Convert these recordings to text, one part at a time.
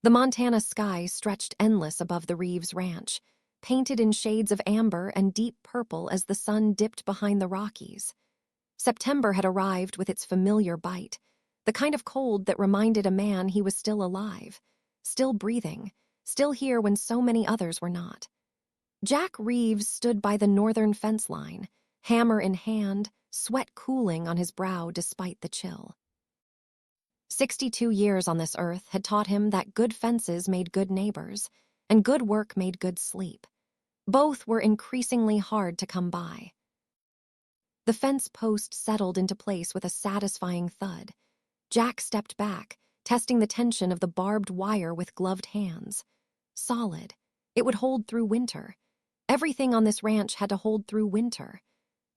The Montana sky stretched endless above the Reeves ranch, painted in shades of amber and deep purple as the sun dipped behind the Rockies. September had arrived with its familiar bite, the kind of cold that reminded a man he was still alive, still breathing, still here when so many others were not. Jack Reeves stood by the northern fence line, hammer in hand, sweat cooling on his brow despite the chill. 62 years on this earth had taught him that good fences made good neighbors, and good work made good sleep. Both were increasingly hard to come by. The fence post settled into place with a satisfying thud. Jack stepped back, testing the tension of the barbed wire with gloved hands. Solid. It would hold through winter. Everything on this ranch had to hold through winter.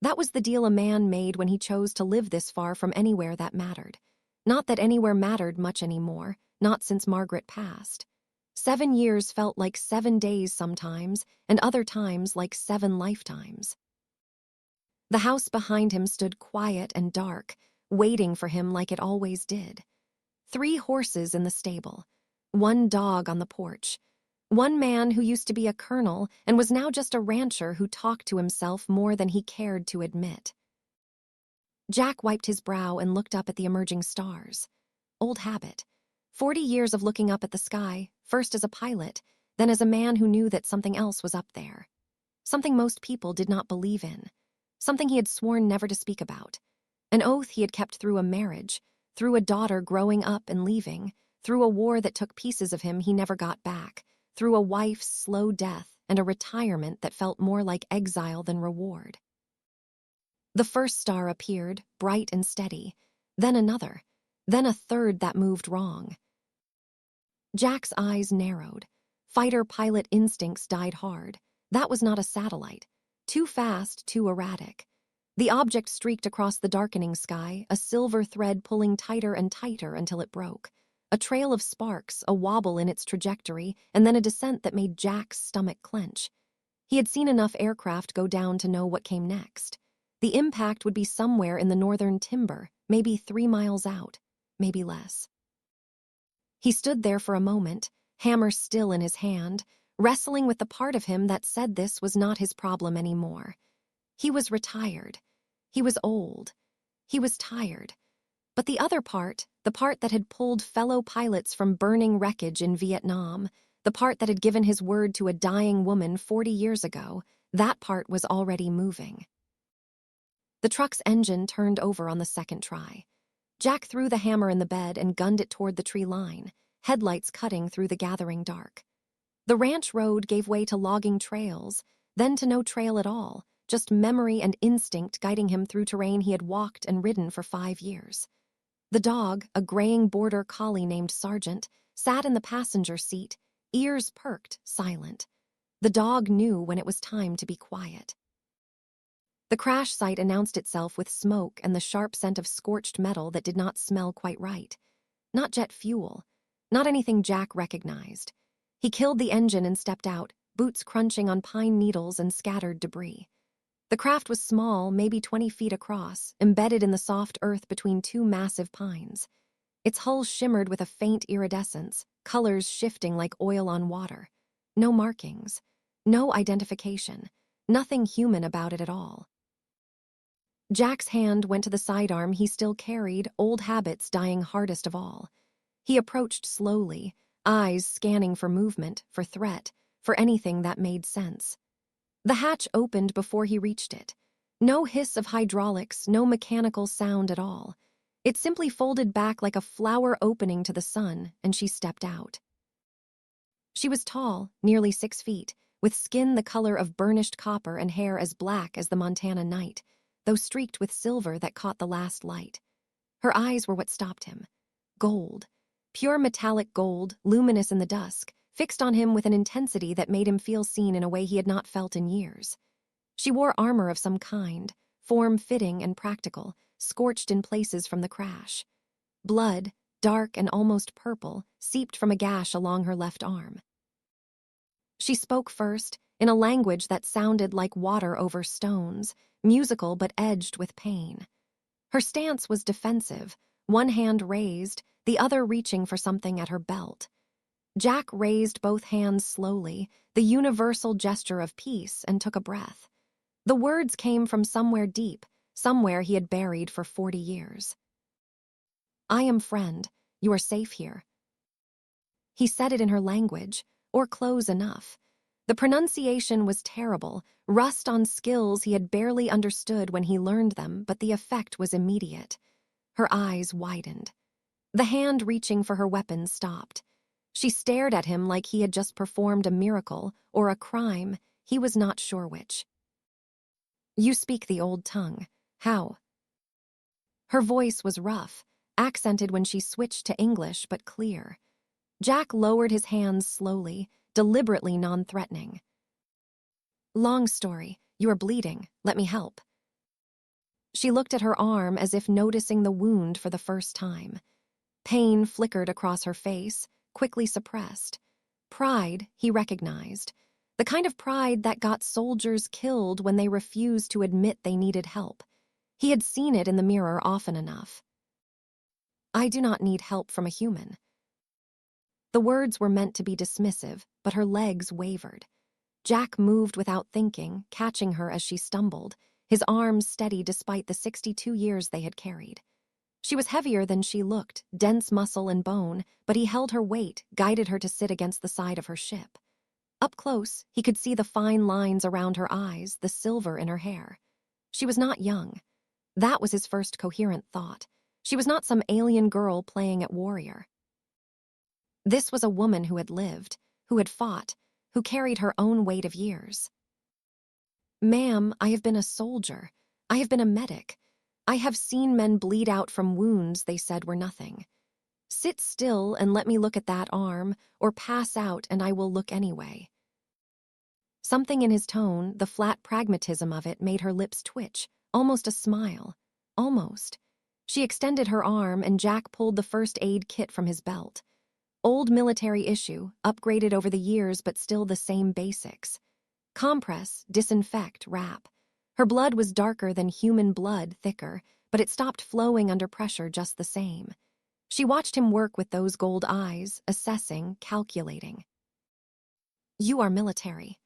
That was the deal a man made when he chose to live this far from anywhere that mattered. Not that anywhere mattered much anymore, not since Margaret passed. 7 years felt like 7 days sometimes, and other times like 7 lifetimes. The house behind him stood quiet and dark, waiting for him like it always did. 3 horses in the stable, 1 dog on the porch, 1 man who used to be a colonel and was now just a rancher who talked to himself more than he cared to admit. Jack wiped his brow and looked up at the emerging stars. Old habit. 40 years of looking up at the sky, first as a pilot, then as a man who knew that something else was up there. Something most people did not believe in. Something he had sworn never to speak about. An oath he had kept through a marriage, through a daughter growing up and leaving, through a war that took pieces of him he never got back, through a wife's slow death and a retirement that felt more like exile than reward. The first star appeared, bright and steady, then another, then a third that moved wrong. Jack's eyes narrowed. Fighter-pilot instincts died hard. That was not a satellite. Too fast, too erratic. The object streaked across the darkening sky, a silver thread pulling tighter and tighter until it broke. A trail of sparks, a wobble in its trajectory, and then a descent that made Jack's stomach clench. He had seen enough aircraft go down to know what came next. The impact would be somewhere in the northern timber, maybe 3 miles out, maybe less. He stood there for a moment, hammer still in his hand, wrestling with the part of him that said this was not his problem anymore. He was retired. He was old. He was tired. But the other part, the part that had pulled fellow pilots from burning wreckage in Vietnam, the part that had given his word to a dying woman 40 years ago, that part was already moving. The truck's engine turned over on the second try. Jack threw the hammer in the bed and gunned it toward the tree line, headlights cutting through the gathering dark. The ranch road gave way to logging trails, then to no trail at all, just memory and instinct guiding him through terrain he had walked and ridden for 5 years. The dog, a graying border collie named Sergeant, sat in the passenger seat, ears perked, silent. The dog knew when it was time to be quiet. The crash site announced itself with smoke and the sharp scent of scorched metal that did not smell quite right. Not jet fuel. Not anything Jack recognized. He killed the engine and stepped out, boots crunching on pine needles and scattered debris. The craft was small, maybe 20 feet across, embedded in the soft earth between 2 massive pines. Its hull shimmered with a faint iridescence, colors shifting like oil on water. No markings. No identification. Nothing human about it at all. Jack's hand went to the sidearm he still carried, old habits dying hardest of all. He approached slowly, eyes scanning for movement, for threat, for anything that made sense. The hatch opened before he reached it. No hiss of hydraulics, no mechanical sound at all. It simply folded back like a flower opening to the sun, and she stepped out. She was tall, nearly 6 feet, with skin the color of burnished copper and hair as black as the Montana night, though streaked with silver that caught the last light. Her eyes were what stopped him. Gold. Pure metallic gold, luminous in the dusk, fixed on him with an intensity that made him feel seen in a way he had not felt in years. She wore armor of some kind, form-fitting and practical, scorched in places from the crash. Blood, dark and almost purple, seeped from a gash along her left arm. She spoke first, in a language that sounded like water over stones, musical but edged with pain. Her stance was defensive, one hand raised, the other reaching for something at her belt. Jack raised both hands slowly, the universal gesture of peace, and took a breath. The words came from somewhere deep, somewhere he had buried for 40 years. "I am friend. You are safe here." He said it in her language, or close enough. The pronunciation was terrible, rust on skills he had barely understood when he learned them, but the effect was immediate. Her eyes widened. The hand reaching for her weapon stopped. She stared at him like he had just performed a miracle or a crime, he was not sure which. "You speak the old tongue. How?" Her voice was rough, accented when she switched to English, but clear. Jack lowered his hands slowly, deliberately non-threatening. "Long story. You are bleeding. Let me help." She looked at her arm as if noticing the wound for the first time. Pain flickered across her face, quickly suppressed. Pride, he recognized. The kind of pride that got soldiers killed when they refused to admit they needed help. He had seen it in the mirror often enough. "I do not need help from a human." The words were meant to be dismissive, but her legs wavered. Jack moved without thinking, catching her as she stumbled, his arms steady despite the 62 years they had carried. She was heavier than she looked, dense muscle and bone, but he held her weight, guided her to sit against the side of her ship. Up close, he could see the fine lines around her eyes, the silver in her hair. She was not young. That was his first coherent thought. She was not some alien girl playing at warrior. This was a woman who had lived, who had fought, who carried her own weight of years. "Ma'am, I have been a soldier. I have been a medic. I have seen men bleed out from wounds they said were nothing. Sit still and let me look at that arm, or pass out and I will look anyway." Something in his tone, the flat pragmatism of it, made her lips twitch, almost a smile. Almost. She extended her arm and Jack pulled the first aid kit from his belt. Old military issue, upgraded over the years but still the same basics. Compress, disinfect, wrap. Her blood was darker than human blood, thicker, but it stopped flowing under pressure just the same. She watched him work with those gold eyes, assessing, calculating. "You are military."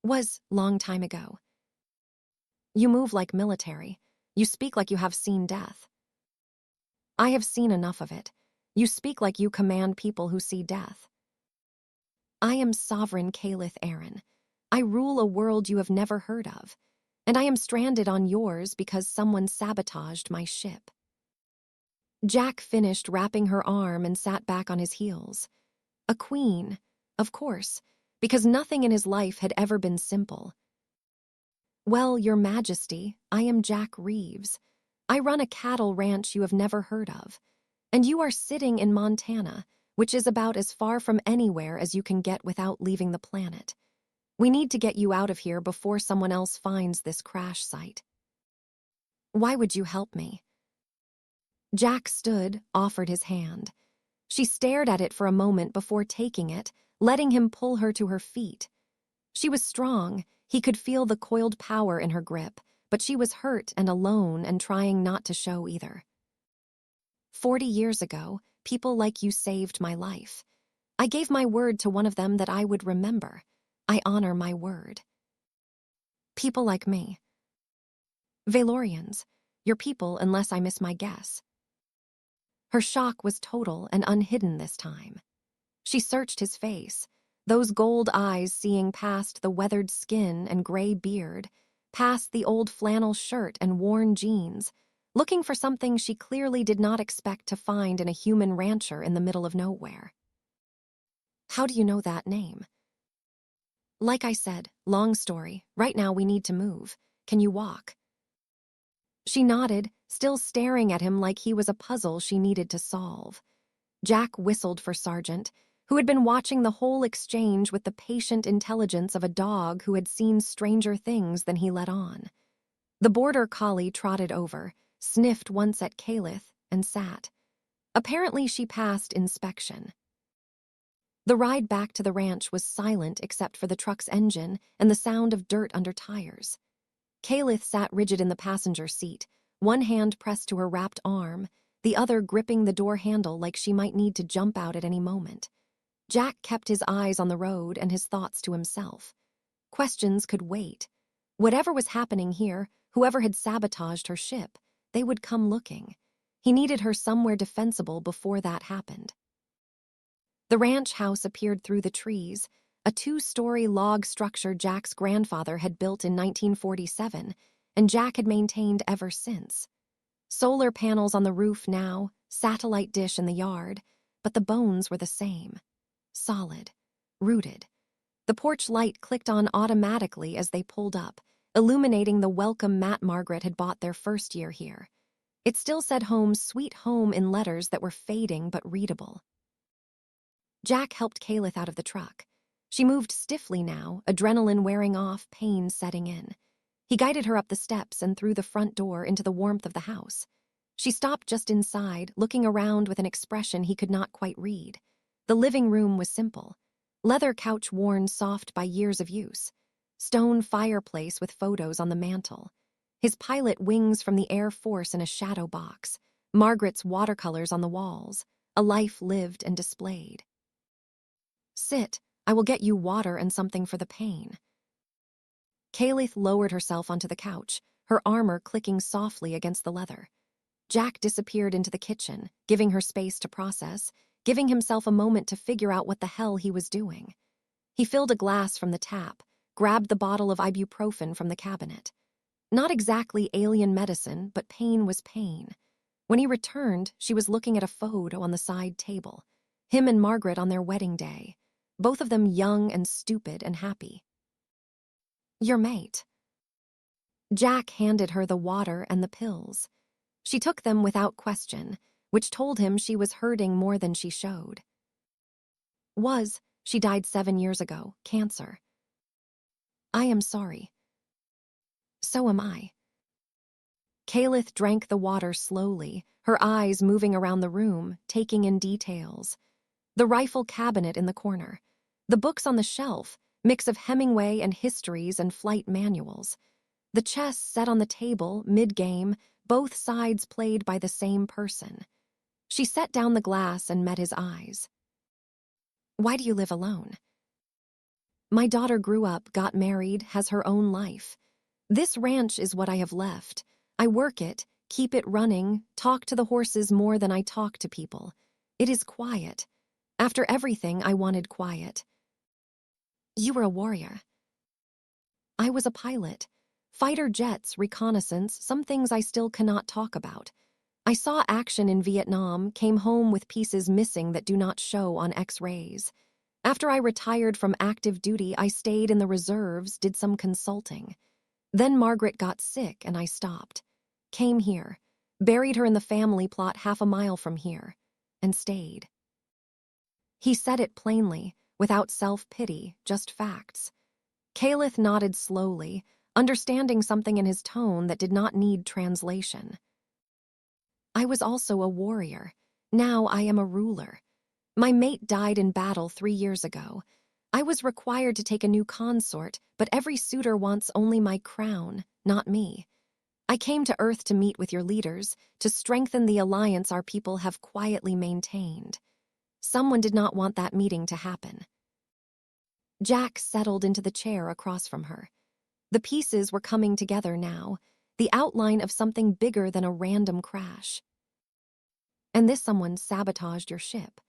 "Was, long time ago." "You move like military. You speak like you have seen death." "I have seen enough of it. You speak like you command people who see death." "I am Sovereign Kaelith Aren. I rule a world you have never heard of, and I am stranded on yours because someone sabotaged my ship." Jack finished wrapping her arm and sat back on his heels. A queen, of course, because nothing in his life had ever been simple. "Well, Your Majesty, I am Jack Reeves. I run a cattle ranch you have never heard of, and you are sitting in Montana, which is about as far from anywhere as you can get without leaving the planet. We need to get you out of here before someone else finds this crash site." "Why would you help me?" Jack stood, offered his hand. She stared at it for a moment before taking it, letting him pull her to her feet. She was strong, he could feel the coiled power in her grip, but she was hurt and alone and trying not to show either. 40 years ago, people like you saved my life. I gave my word to one of them that I would remember. I honor my word." "People like me." "Valorians. Your people, unless I miss my guess." Her shock was total and unhidden this time. She searched his face, those gold eyes seeing past the weathered skin and gray beard, past the old flannel shirt and worn jeans, looking for something she clearly did not expect to find in a human rancher in the middle of nowhere. "How do you know that name?" "Like I said, long story. Right now we need to move. Can you walk?" She nodded, still staring at him like he was a puzzle she needed to solve. Jack whistled for Sergeant, who had been watching the whole exchange with the patient intelligence of a dog who had seen stranger things than he let on. The border collie trotted over, sniffed once at Kaelith, and sat. Apparently she passed inspection. The ride back to the ranch was silent except for the truck's engine and the sound of dirt under tires. Kaelith sat rigid in the passenger seat, one hand pressed to her wrapped arm, the other gripping the door handle like she might need to jump out at any moment. Jack kept his eyes on the road and his thoughts to himself. Questions could wait. Whatever was happening here, whoever had sabotaged her ship, they would come looking. He needed her somewhere defensible before that happened. The ranch house appeared through the trees, a 2-story log structure Jack's grandfather had built in 1947, and Jack had maintained ever since. Solar panels on the roof now, satellite dish in the yard, but the bones were the same. Solid. Rooted. The porch light clicked on automatically as they pulled up, illuminating the welcome Matt Margaret had bought their first year here. It still said home sweet home in letters that were fading but readable. Jack helped Kaelith out of the truck. She moved stiffly now, adrenaline wearing off, pain setting in. He guided her up the steps and through the front door into the warmth of the house. She stopped just inside, looking around with an expression he could not quite read. The living room was simple. Leather couch worn soft by years of use. Stone fireplace with photos on the mantel. His pilot wings from the Air Force in a shadow box. Margaret's watercolors on the walls. A life lived and displayed. Sit, I will get you water and something for the pain. Kaelith lowered herself onto the couch, her armor clicking softly against the leather. Jack disappeared into the kitchen, giving her space to process, giving himself a moment to figure out what the hell he was doing. He filled a glass from the tap, grabbed the bottle of ibuprofen from the cabinet. Not exactly alien medicine, but pain was pain. When he returned, she was looking at a photo on the side table. Him and Margaret on their wedding day. Both of them young and stupid and happy. Your mate. Jack handed her the water and the pills. She took them without question, which told him she was hurting more than she showed. She died 7 years ago, cancer. I am sorry. So am I. Kaelith drank the water slowly, her eyes moving around the room, taking in details. The rifle cabinet in the corner. The books on the shelf, mix of Hemingway and histories and flight manuals. The chess set on the table, mid-game, both sides played by the same person. She set down the glass and met his eyes. Why do you live alone? My daughter grew up, got married, has her own life. This ranch is what I have left. I work it, keep it running, talk to the horses more than I talk to people. It is quiet. After everything, I wanted quiet. You were a warrior. I was a pilot. Fighter jets, reconnaissance, some things I still cannot talk about. I saw action in Vietnam, came home with pieces missing that do not show on X-rays. After I retired from active duty, I stayed in the reserves, did some consulting. Then Margaret got sick and I stopped. Came here, buried her in the family plot 1/2 mile from here, and stayed. He said it plainly, without self-pity, just facts. Kaelith nodded slowly, understanding something in his tone that did not need translation. I was also a warrior. Now I am a ruler. My mate died in battle 3 years ago. I was required to take a new consort, but every suitor wants only my crown, not me. I came to Earth to meet with your leaders, to strengthen the alliance our people have quietly maintained. Someone did not want that meeting to happen. Jack settled into the chair across from her. The pieces were coming together now, the outline of something bigger than a random crash. And this someone sabotaged your ship.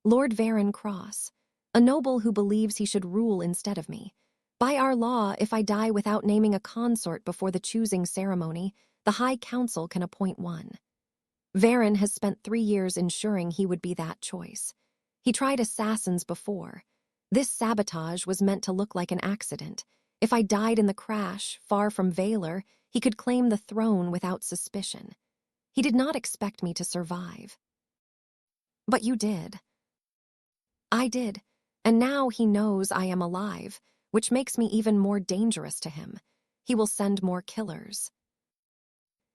Lord Varen Cross, a noble who believes he should rule instead of me. By our law, if I die without naming a consort before the choosing ceremony, the High Council can appoint one. Varen has spent 3 years ensuring he would be that choice. He tried assassins before. This sabotage was meant to look like an accident. If I died in the crash, far from Valor, he could claim the throne without suspicion. He did not expect me to survive. But you did. I did, and now he knows I am alive, which makes me even more dangerous to him. He will send more killers.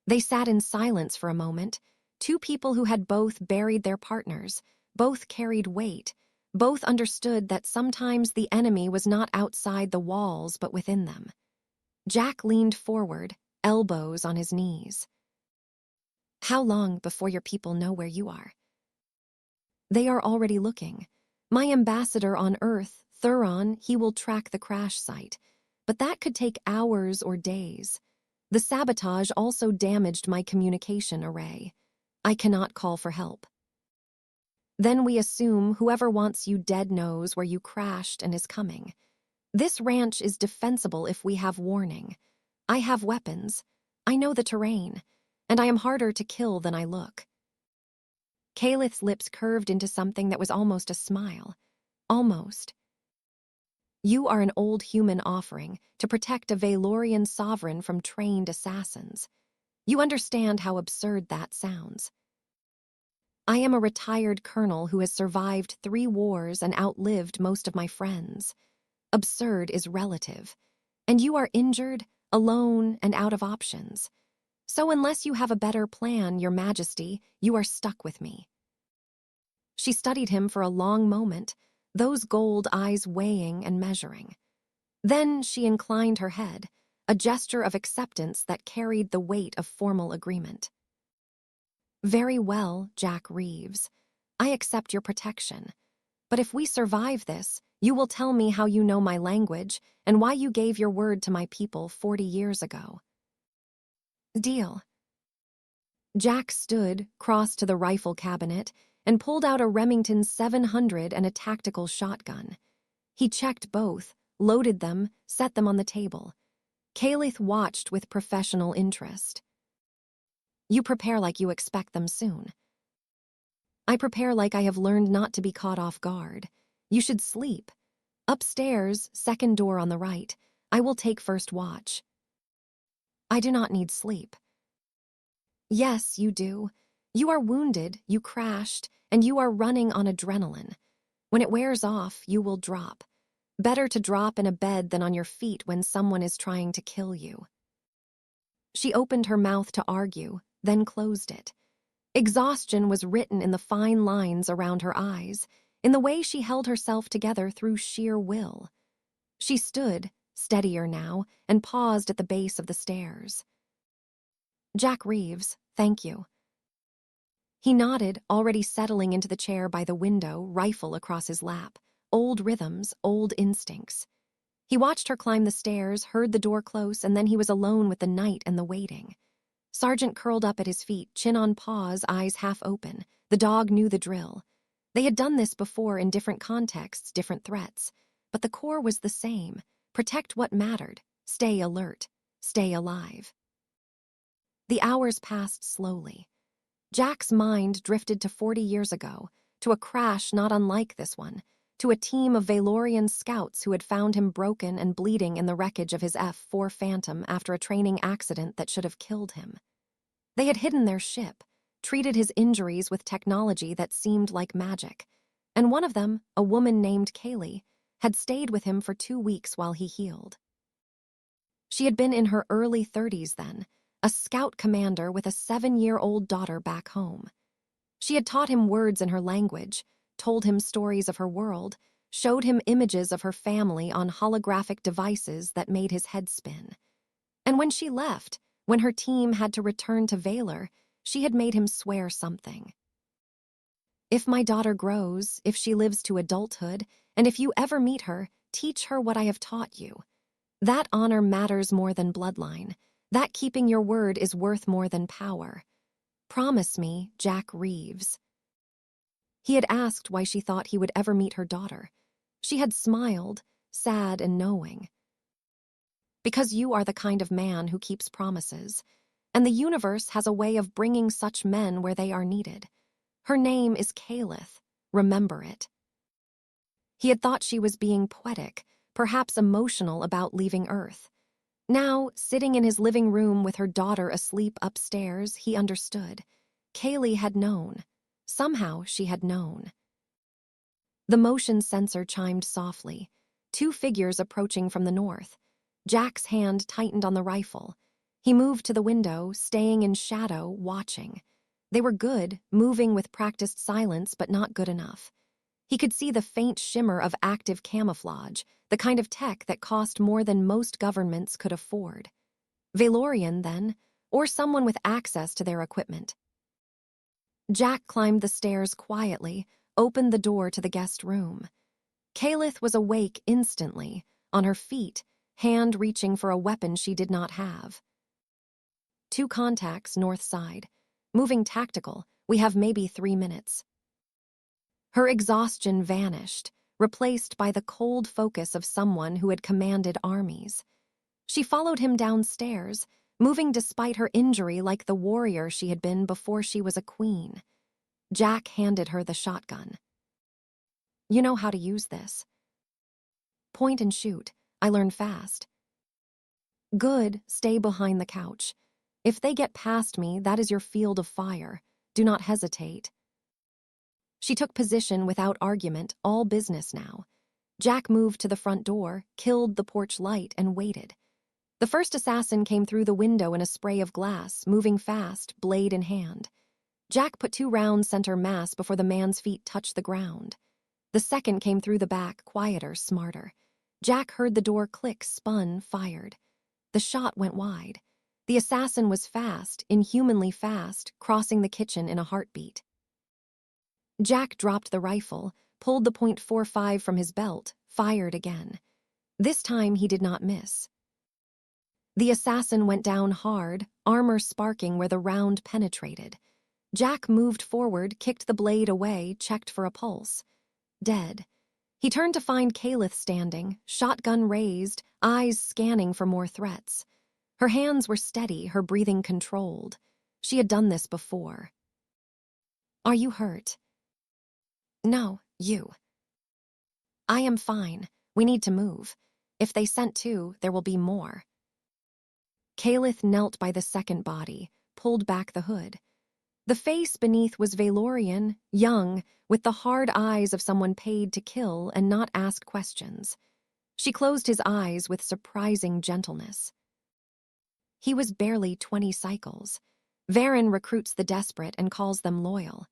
They sat in silence for a moment, 2 people who had both buried their partners, both carried weight, both understood that sometimes the enemy was not outside the walls but within them. Jack leaned forward, elbows on his knees. How long before your people know where you are? They are already looking. My ambassador on Earth, Thuron, he will track the crash site. But that could take hours or days. The sabotage also damaged my communication array. I cannot call for help. Then we assume whoever wants you dead knows where you crashed and is coming. This ranch is defensible if we have warning. I have weapons. I know the terrain. And I am harder to kill than I look. Kaelith's lips curved into something that was almost a smile. Almost. You are an old human offering to protect a Valorian sovereign from trained assassins. You understand how absurd that sounds. I am a retired colonel who has survived 3 wars and outlived most of my friends. Absurd is relative. And you are injured, alone, and out of options. So unless you have a better plan, Your Majesty, you are stuck with me. She studied him for a long moment, those gold eyes weighing and measuring. Then she inclined her head, a gesture of acceptance that carried the weight of formal agreement. Very well, Jack Reeves. I accept your protection. But if we survive this, you will tell me how you know my language and why you gave your word to my people 40 years ago. Deal. Jack stood, crossed to the rifle cabinet, and pulled out a Remington 700 and a tactical shotgun. He checked both, loaded them, set them on the table. Kaelith watched with professional interest. You prepare like you expect them soon. I prepare like I have learned not to be caught off guard. You should sleep. Upstairs, second door on the right. I will take first watch. I do not need sleep. Yes, you do. You are wounded, you crashed, and you are running on adrenaline. When it wears off, you will drop. Better to drop in a bed than on your feet when someone is trying to kill you. She opened her mouth to argue, then closed it. Exhaustion was written in the fine lines around her eyes, in the way she held herself together through sheer will. She stood, steadier now, and paused at the base of the stairs. Jack Reeves, thank you. He nodded, already settling into the chair by the window, rifle across his lap. Old rhythms, old instincts. He watched her climb the stairs, heard the door close, and then he was alone with the night and the waiting. Sergeant curled up at his feet, chin on paws, eyes half open. The dog knew the drill. They had done this before in different contexts, different threats. But the core was the same. Protect what mattered. Stay alert. Stay alive. The hours passed slowly. Jack's mind drifted to 40 years ago, to a crash not unlike this one, to a team of Valorian scouts who had found him broken and bleeding in the wreckage of his F-4 Phantom after a training accident that should have killed him. They had hidden their ship, treated his injuries with technology that seemed like magic, and one of them, a woman named Kaylee, had stayed with him for 2 weeks while he healed. She had been in her early 30s then, a scout commander with a 7-year-old daughter back home. She had taught him words in her language, told him stories of her world, showed him images of her family on holographic devices that made his head spin. And when she left, when her team had to return to Valor, she had made him swear something. If my daughter grows, if she lives to adulthood, and if you ever meet her, teach her what I have taught you. That honor matters more than bloodline. That keeping your word is worth more than power. Promise me, Jack Reeves. He had asked why she thought he would ever meet her daughter. She had smiled, sad and knowing. Because you are the kind of man who keeps promises, and the universe has a way of bringing such men where they are needed. Her name is Kaelith. Remember it. He had thought she was being poetic, perhaps emotional about leaving Earth. Now, sitting in his living room with her daughter asleep upstairs, he understood. Kaylee had known. Somehow she had known. The motion sensor chimed softly. 2 figures approaching from the north. Jack's hand tightened on the rifle. He moved to the window, staying in shadow, watching. They were good, moving with practiced silence, but not good enough. He could see the faint shimmer of active camouflage, the kind of tech that cost more than most governments could afford. Valorian, then, or someone with access to their equipment. Jack climbed the stairs quietly, opened the door to the guest room. Kaelith was awake instantly, on her feet, hand reaching for a weapon she did not have. 2 contacts, north side. Moving tactical, we have maybe 3 minutes. Her exhaustion vanished, replaced by the cold focus of someone who had commanded armies. She followed him downstairs, moving despite her injury like the warrior she had been before she was a queen. Jack handed her the shotgun. You know how to use this. Point and shoot. I learn fast. Good, stay behind the couch. If they get past me, that is your field of fire. Do not hesitate. She took position without argument, all business now. Jack moved to the front door, killed the porch light, and waited. The first assassin came through the window in a spray of glass, moving fast, blade in hand. Jack put 2 rounds center mass before the man's feet touched the ground. The second came through the back, quieter, smarter. Jack heard the door click, spun, fired. The shot went wide. The assassin was fast, inhumanly fast, crossing the kitchen in a heartbeat. Jack dropped the rifle, pulled the .45 from his belt, fired again. This time he did not miss. The assassin went down hard, armor sparking where the round penetrated. Jack moved forward, kicked the blade away, checked for a pulse. Dead. He turned to find Kaelith standing, shotgun raised, eyes scanning for more threats. Her hands were steady, her breathing controlled. She had done this before. Are you hurt? No, you. I am fine. We need to move. If they sent 2, there will be more. Kaelith knelt by the second body, pulled back the hood. The face beneath was Valorian, young, with the hard eyes of someone paid to kill and not ask questions. She closed his eyes with surprising gentleness. He was barely 20 cycles. Varen recruits the desperate and calls them loyal.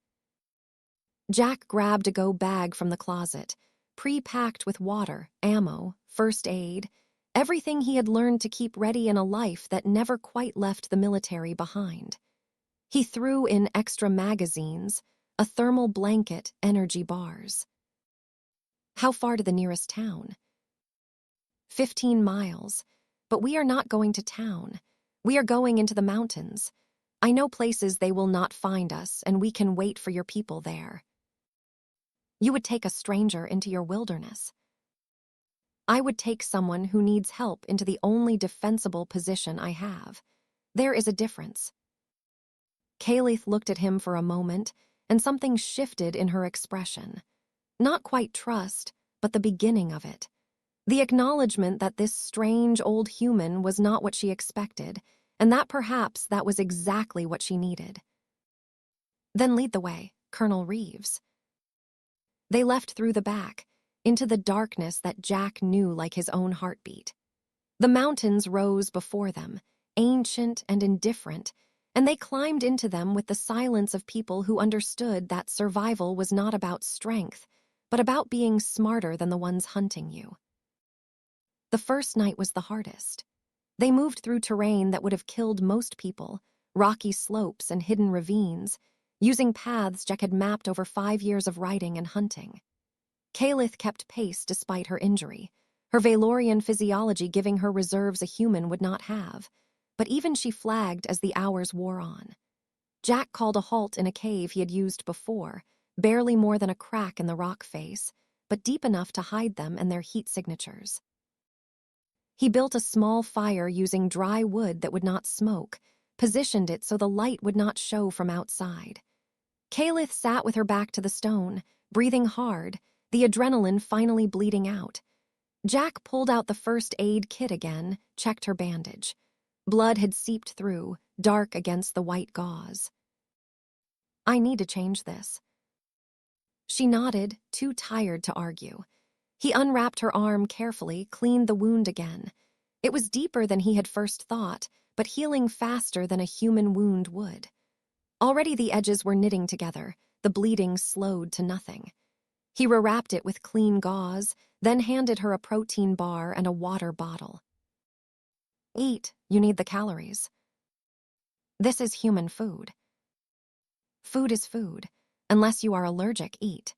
Jack grabbed a go bag from the closet, pre-packed with water, ammo, first aid, everything he had learned to keep ready in a life that never quite left the military behind. He threw in extra magazines, a thermal blanket, energy bars. How far to the nearest town? 15 miles. But we are not going to town. We are going into the mountains. I know places they will not find us, and we can wait for your people there. You would take a stranger into your wilderness. I would take someone who needs help into the only defensible position I have. There is a difference. Kaelith looked at him for a moment, and something shifted in her expression. Not quite trust, but the beginning of it. The acknowledgement that this strange old human was not what she expected, and that perhaps that was exactly what she needed. Then lead the way, Colonel Reeves. They left through the back, into the darkness that Jack knew like his own heartbeat. The mountains rose before them, ancient and indifferent, and they climbed into them with the silence of people who understood that survival was not about strength, but about being smarter than the ones hunting you. The first night was the hardest. They moved through terrain that would have killed most people, rocky slopes and hidden ravines, using paths Jack had mapped over 5 years of riding and hunting. Kaelith kept pace despite her injury, her Valorian physiology giving her reserves a human would not have, but even she flagged as the hours wore on. Jack called a halt in a cave he had used before, barely more than a crack in the rock face, but deep enough to hide them and their heat signatures. He built a small fire using dry wood that would not smoke, positioned it so the light would not show from outside. Kaelith sat with her back to the stone, breathing hard, the adrenaline finally bleeding out. Jack pulled out the first aid kit again, checked her bandage. Blood had seeped through, dark against the white gauze. I need to change this. She nodded, too tired to argue. He unwrapped her arm carefully, cleaned the wound again. It was deeper than he had first thought, but healing faster than a human wound would. Already the edges were knitting together, the bleeding slowed to nothing. He rewrapped it with clean gauze, then handed her a protein bar and a water bottle. Eat, you need the calories. This is human food. Food is food. Unless you are allergic, eat.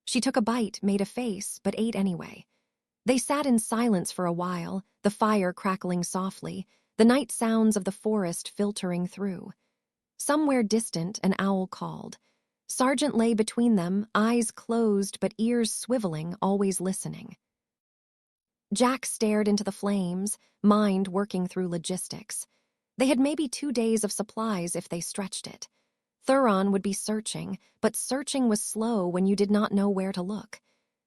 She took a bite, made a face, but ate anyway. They sat in silence for a while, the fire crackling softly, the night sounds of the forest filtering through. Somewhere distant, an owl called. Sargent lay between them, eyes closed but ears swiveling, always listening. Jack stared into the flames, mind working through logistics. They had maybe 2 days of supplies if they stretched it. Thuron would be searching, but searching was slow when you did not know where to look.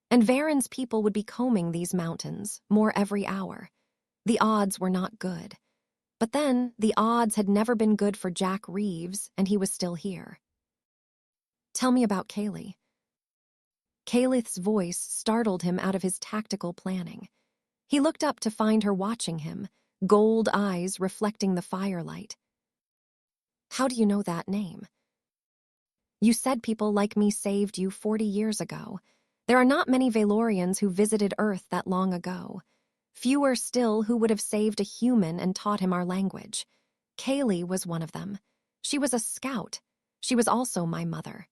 And Varen's people would be combing these mountains, more every hour. The odds were not good. But then, the odds had never been good for Jack Reeves, and he was still here. "Tell me about Kaylee." Kaelith's voice startled him out of his tactical planning. He looked up to find her watching him, gold eyes reflecting the firelight. "How do you know that name?" "You said people like me saved you 40 years ago. There are not many Valorians who visited Earth that long ago. Fewer still who would have saved a human and taught him our language. Kaylee was one of them. She was a scout. She was also my mother."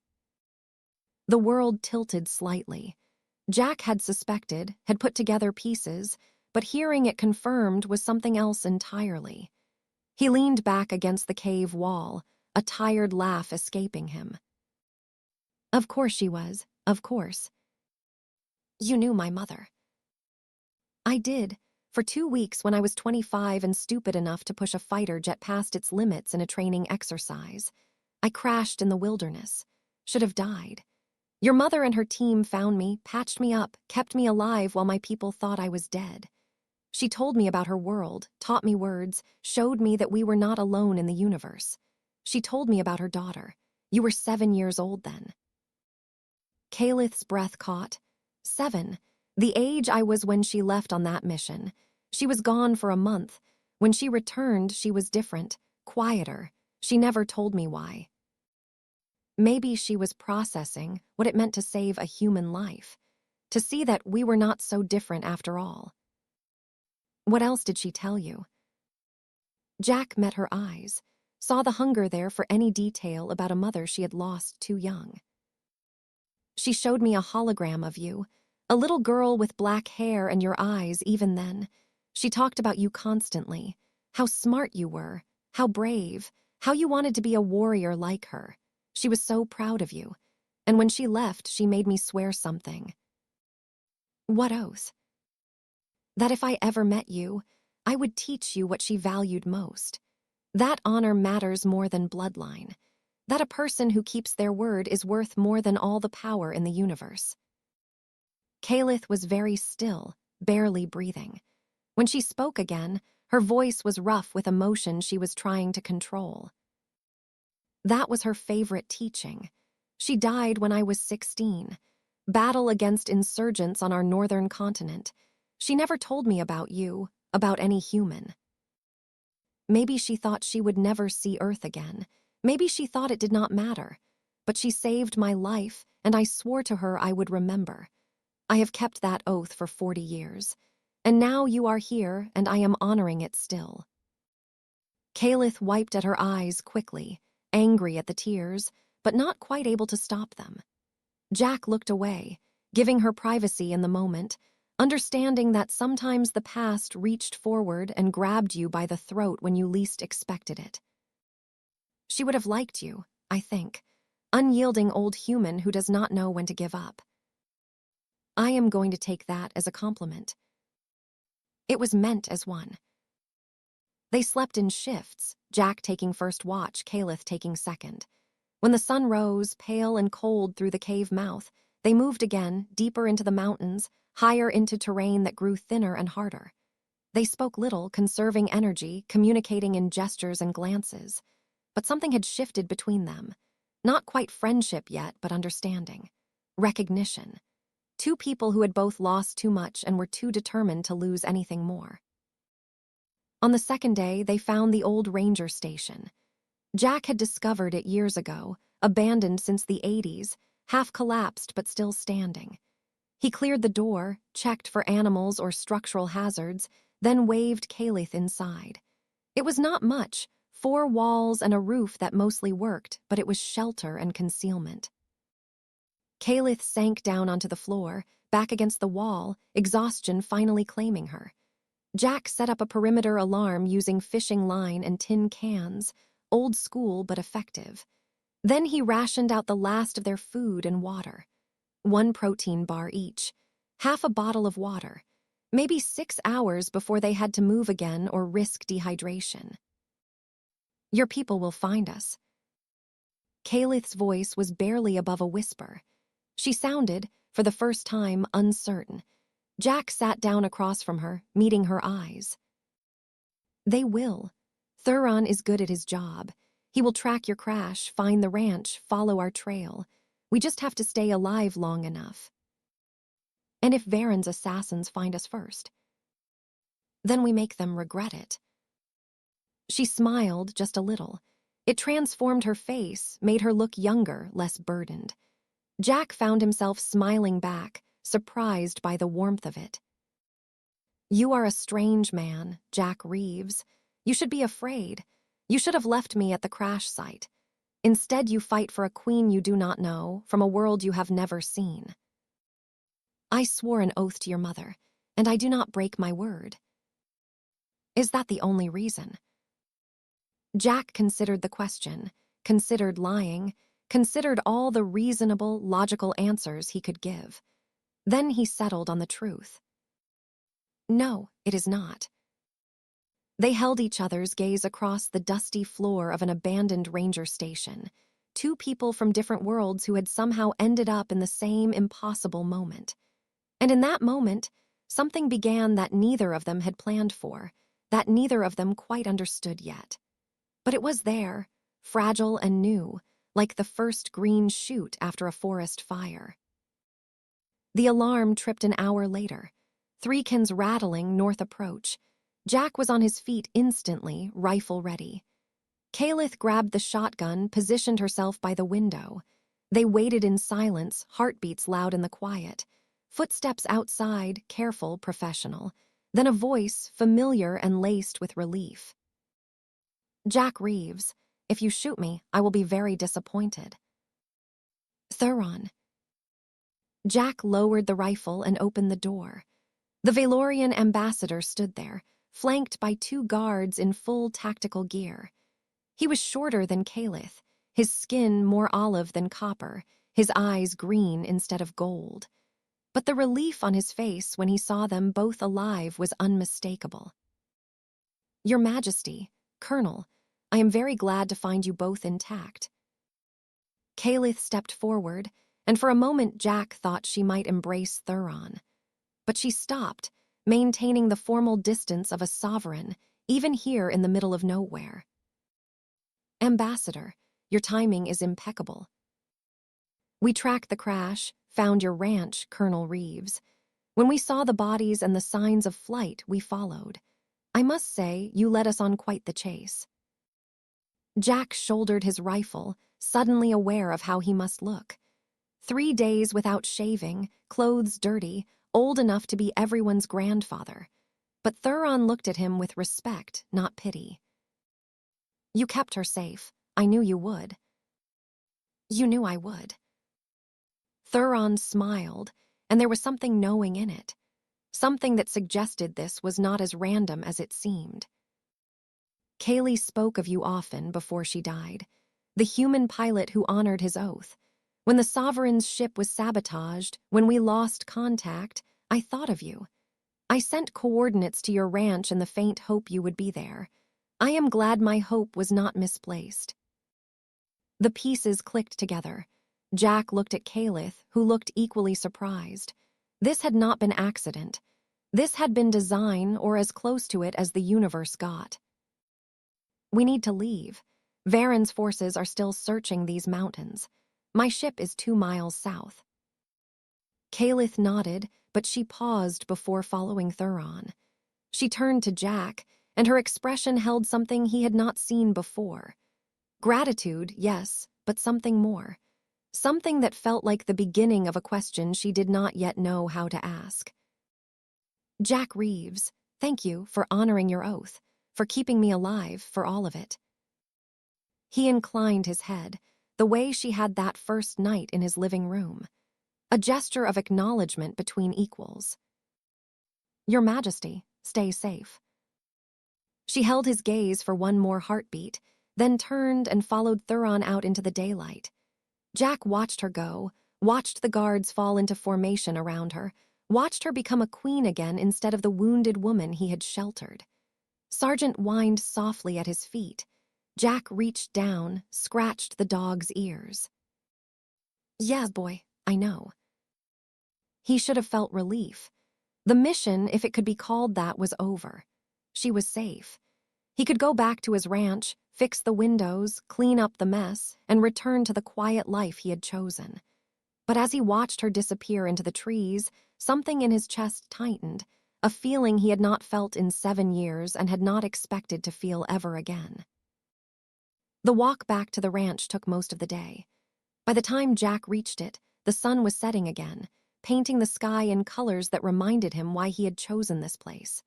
The world tilted slightly. Jack had suspected, had put together pieces, but hearing it confirmed was something else entirely. He leaned back against the cave wall, a tired laugh escaping him. "Of course she was, of course. You knew my mother." "I did, for 2 weeks when I was 25 and stupid enough to push a fighter jet past its limits in a training exercise. I crashed in the wilderness. Should have died. Your mother and her team found me, patched me up, kept me alive while my people thought I was dead. She told me about her world, taught me words, showed me that we were not alone in the universe. She told me about her daughter. You were 7 years old then." Kaelith's breath caught. 7, the age I was when she left on that mission. She was gone for a month. When she returned, she was different, quieter. She never told me why. Maybe she was processing what it meant to save a human life, to see that we were not so different after all. "What else did she tell you?" Jack met her eyes, saw the hunger there for any detail about a mother she had lost too young. "She showed me a hologram of you, a little girl with black hair and your eyes even then. She talked about you constantly, how smart you were, how brave, how you wanted to be a warrior like her. She was so proud of you. And when she left, she made me swear something." "What oath?" "That if I ever met you, I would teach you what she valued most. That honor matters more than bloodline. That a person who keeps their word is worth more than all the power in the universe." Kaelith was very still, barely breathing. When she spoke again, her voice was rough with emotion she was trying to control. "That was her favorite teaching. She died when I was 16. Battle against insurgents on our northern continent. She never told me about you, about any human. Maybe she thought she would never see Earth again. Maybe she thought it did not matter. But she saved my life, and I swore to her I would remember. I have kept that oath for 40 years. And now you are here, and I am honoring it still." Kaelith wiped at her eyes quickly, angry at the tears, but not quite able to stop them. Jack looked away, giving her privacy in the moment, understanding that sometimes the past reached forward and grabbed you by the throat when you least expected it. "She would have liked you, I think. Unyielding old human who does not know when to give up." I am going to take that as a compliment. It was meant as one. They slept in shifts, Jack taking first watch, Kaelith taking second. When the sun rose, pale and cold through the cave mouth, they moved again, deeper into the mountains, higher into terrain that grew thinner and harder. They spoke little, conserving energy, communicating in gestures and glances. But something had shifted between them. Not quite friendship yet, but understanding. Recognition. Two people who had both lost too much and were too determined to lose anything more. On the second day, they found the old ranger station. Jack had discovered it years ago, abandoned since the 80s, half collapsed but still standing. He cleared the door, checked for animals or structural hazards, then waved Kaelith inside. It was not much, 4 walls and a roof that mostly worked, but it was shelter and concealment. Kaelith sank down onto the floor, back against the wall, exhaustion finally claiming her. Jack set up a perimeter alarm using fishing line and tin cans, old school but effective. Then he rationed out the last of their food and water. 1 protein bar each, half a bottle of water, maybe 6 hours before they had to move again or risk dehydration. Your people will find us. Kaelith's voice was barely above a whisper. She sounded, for the first time, uncertain. Jack sat down across from her, meeting her eyes. They will. Thuron is good at his job. He will track your crash, find the ranch, follow our trail. We just have to stay alive long enough. And if Varen's assassins find us first, then we make them regret it. She smiled just a little. It transformed her face, made her look younger, less burdened. Jack found himself smiling back, surprised by the warmth of it. You are a strange man, Jack Reeves. You should be afraid. You should have left me at the crash site. Instead, you fight for a queen you do not know, from a world you have never seen. I swore an oath to your mother, and I do not break my word. Is that the only reason? Jack considered the question, considered lying, considered all the reasonable, logical answers he could give. Then he settled on the truth. No, it is not. They held each other's gaze across the dusty floor of an abandoned ranger station, 2 people from different worlds who had somehow ended up in the same impossible moment. And in that moment, something began that neither of them had planned for, that neither of them quite understood yet. But it was there, fragile and new, like the first green shoot after a forest fire. The alarm tripped an hour later. Threekin's rattling north approach. Jack was on his feet instantly, rifle ready. Kaelith grabbed the shotgun, positioned herself by the window. They waited in silence, heartbeats loud in the quiet. Footsteps outside, careful, professional. Then a voice, familiar and laced with relief. Jack Reeves, if you shoot me, I will be very disappointed. Thuron. Jack lowered the rifle and opened the door. The Valorian ambassador stood there, flanked by 2 guards in full tactical gear. He was shorter than Kaelith, his skin more olive than copper, his eyes green instead of gold. But the relief on his face when he saw them both alive was unmistakable. Your Majesty, Colonel, I am very glad to find you both intact. Kaelith stepped forward, and for a moment Jack thought she might embrace Thuron. But she stopped, maintaining the formal distance of a sovereign, even here in the middle of nowhere. Ambassador, your timing is impeccable. We tracked the crash, found your ranch, Colonel Reeves. When we saw the bodies and the signs of flight, we followed. I must say, you led us on quite the chase. Jack shouldered his rifle, suddenly aware of how he must look. 3 days without shaving, clothes dirty, old enough to be everyone's grandfather. But Thuron looked at him with respect, not pity. You kept her safe. I knew you would. You knew I would. Thuron smiled, and there was something knowing in it. Something that suggested this was not as random as it seemed. Kaylee spoke of you often before she died, the human pilot who honored his oath. When the Sovereign's ship was sabotaged, when we lost contact, I thought of you. I sent coordinates to your ranch in the faint hope you would be there. I am glad my hope was not misplaced. The pieces clicked together. Jack looked at Kaelith, who looked equally surprised. This had not been accident. This had been design, or as close to it as the universe got. We need to leave. Varen's forces are still searching these mountains. My ship is 2 miles south. Kaelith nodded, but she paused before following Thuron. She turned to Jack, and her expression held something he had not seen before. Gratitude, yes, but something more. Something that felt like the beginning of a question she did not yet know how to ask. Jack Reeves, thank you for honoring your oath, for keeping me alive, for all of it. He inclined his head, the way she had that first night in his living room. a gesture of acknowledgement between equals. "Your Majesty, stay safe." She held his gaze for one more heartbeat, then turned and followed Thuron out into the daylight. Jack watched her go, watched the guards fall into formation around her, watched her become a queen again instead of the wounded woman he had sheltered. Sergeant whined softly at his feet. Jack reached down, scratched the dog's ears. "Yeah, boy, I know." He should have felt relief. The mission, if it could be called that, was over. She was safe. He could go back to his ranch, fix the windows, clean up the mess, and return to the quiet life he had chosen. But as he watched her disappear into the trees, something in his chest tightened, a feeling he had not felt in 7 years and had not expected to feel ever again. The walk back to the ranch took most of the day. By the time Jack reached it, the sun was setting again, painting the sky in colors that reminded him why he had chosen this place.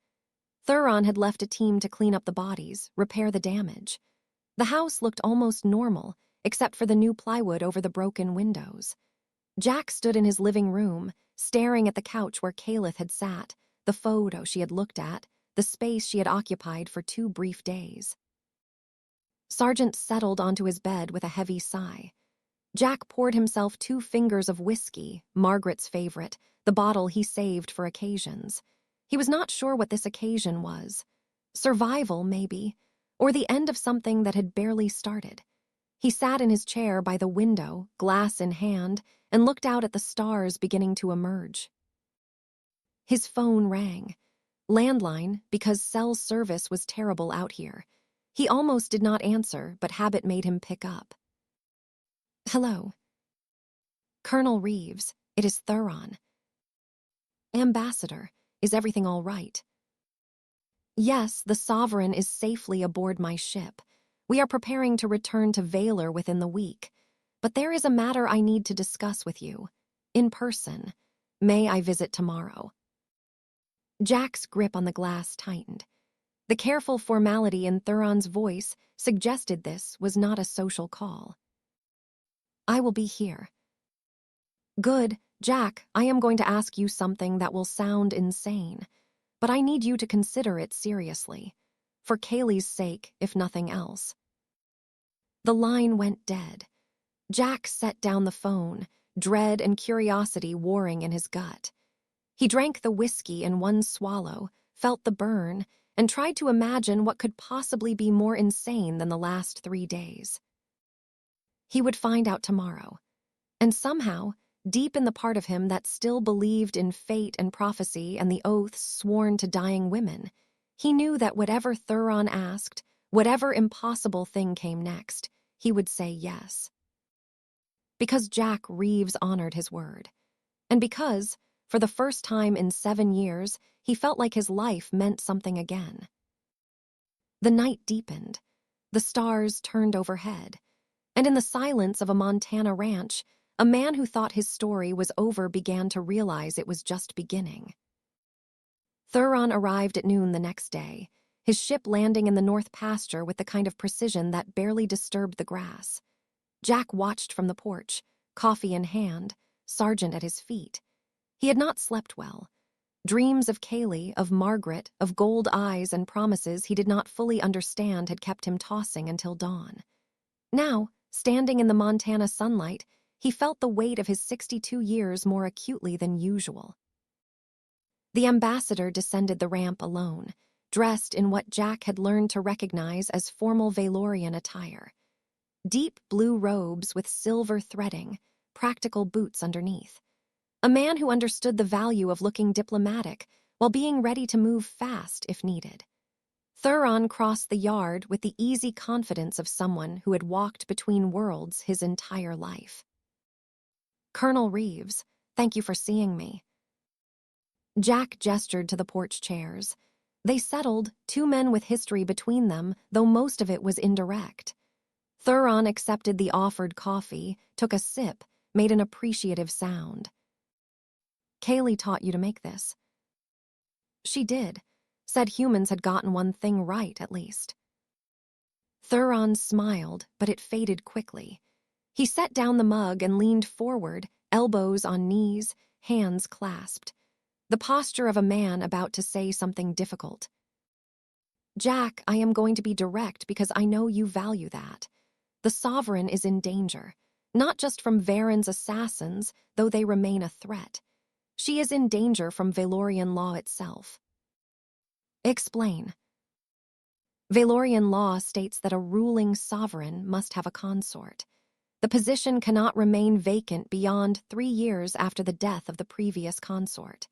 Thuron had left a team to clean up the bodies, repair the damage. The house looked almost normal, except for the new plywood over the broken windows. Jack stood in his living room, staring at the couch where Kaelith had sat, the photo she had looked at, the space she had occupied for 2 brief days. Sergeant settled onto his bed with a heavy sigh. Jack poured himself 2 fingers of whiskey, Margaret's favorite, the bottle he saved for occasions. He was not sure what this occasion was. Survival, maybe, or the end of something that had barely started. He sat in his chair by the window, glass in hand, and looked out at the stars beginning to emerge. His phone rang. Landline, because cell service was terrible out here. He almost did not answer, but habit made him pick up. "Hello." "Colonel Reeves, it is Thuron." "Ambassador, is everything all right?" "Yes, the Sovereign is safely aboard my ship. We are preparing to return to Valor within the week. But there is a matter I need to discuss with you. In person. May I visit tomorrow?" Jack's grip on the glass tightened. The careful formality in Thuron's voice suggested this was not a social call. "I will be here." "Good, Jack, I am going to ask you something that will sound insane, but I need you to consider it seriously. For Kaylee's sake, if nothing else." The line went dead. Jack set down the phone, dread and curiosity warring in his gut. He drank the whiskey in one swallow, felt the burn, and tried to imagine what could possibly be more insane than the last 3 days. He would find out tomorrow. And somehow, deep in the part of him that still believed in fate and prophecy and the oaths sworn to dying women, he knew that whatever Thuron asked, whatever impossible thing came next, he would say yes. Because Jack Reeves honored his word. And because, for the first time in 7 years, he felt like his life meant something again. The night deepened. The stars turned overhead. And in the silence of a Montana ranch, a man who thought his story was over began to realize it was just beginning. Thuron arrived at noon the next day, his ship landing in the north pasture with the kind of precision that barely disturbed the grass. Jack watched from the porch, coffee in hand, Sergeant at his feet. He had not slept well. Dreams of Kaylee, of Margaret, of gold eyes and promises he did not fully understand had kept him tossing until dawn. Now, standing in the Montana sunlight, he felt the weight of his 62 years more acutely than usual. The ambassador descended the ramp alone, dressed in what Jack had learned to recognize as formal Valorian attire. Deep blue robes with silver threading, practical boots underneath. A man who understood the value of looking diplomatic while being ready to move fast if needed. Thuron crossed the yard with the easy confidence of someone who had walked between worlds his entire life. "Colonel Reeves, thank you for seeing me." Jack gestured to the porch chairs. They settled, 2 men with history between them, though most of it was indirect. Thuron accepted the offered coffee, took a sip, made an appreciative sound. "Kaylee taught you to make this." "She did. Said humans had gotten one thing right, at least." Thuron smiled, but it faded quickly. He set down the mug and leaned forward, elbows on knees, hands clasped. The posture of a man about to say something difficult. "Jack, I am going to be direct because I know you value that. The Sovereign is in danger, not just from Varen's assassins, though they remain a threat. She is in danger from Valorian law itself." "Explain." Valorian law states that a ruling sovereign must have a consort. The position cannot remain vacant beyond 3 years after the death of the previous consort.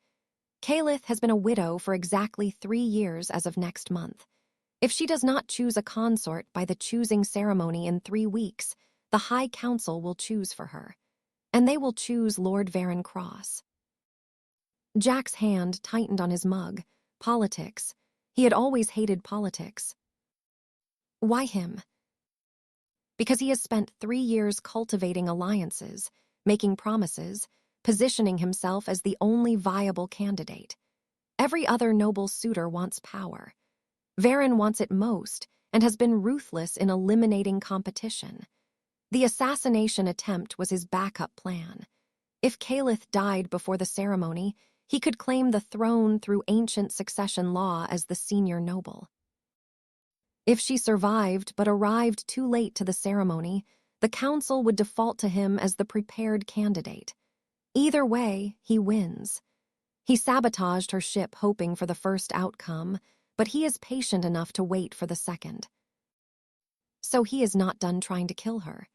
Kaelith has been a widow for exactly 3 years as of next month. If she does not choose a consort by the choosing ceremony in 3 weeks, the High Council will choose for her. And they will choose Lord Varen Cross. Jack's hand tightened on his mug. Politics. He had always hated politics. Why him? Because he has spent 3 years cultivating alliances, making promises, positioning himself as the only viable candidate. Every other noble suitor wants power. Varen wants it most and has been ruthless in eliminating competition. The assassination attempt was his backup plan. If Kaelith died before the ceremony, he could claim the throne through ancient succession law as the senior noble. If she survived but arrived too late to the ceremony, the council would default to him as the prepared candidate. Either way, he wins. He sabotaged her ship hoping for the first outcome, but he is patient enough to wait for the second. So he is not done trying to kill her.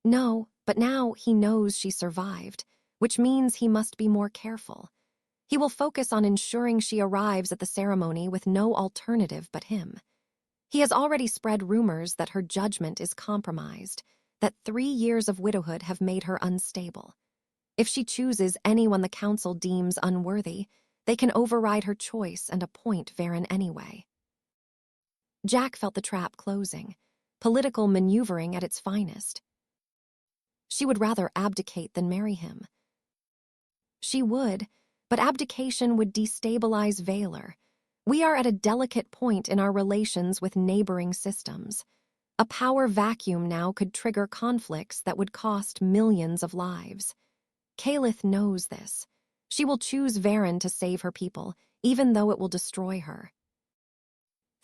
No, but now he knows she survived, which means he must be more careful. He will focus on ensuring she arrives at the ceremony with no alternative but him. He has already spread rumors that her judgment is compromised, that 3 years of widowhood have made her unstable. If she chooses anyone the council deems unworthy, they can override her choice and appoint Varen anyway. Jack felt the trap closing, political maneuvering at its finest. She would rather abdicate than marry him. She would, but abdication would destabilize Valor. We are at a delicate point in our relations with neighboring systems. A power vacuum now could trigger conflicts that would cost millions of lives. Kaelith knows this. She will choose Varen to save her people, even though it will destroy her.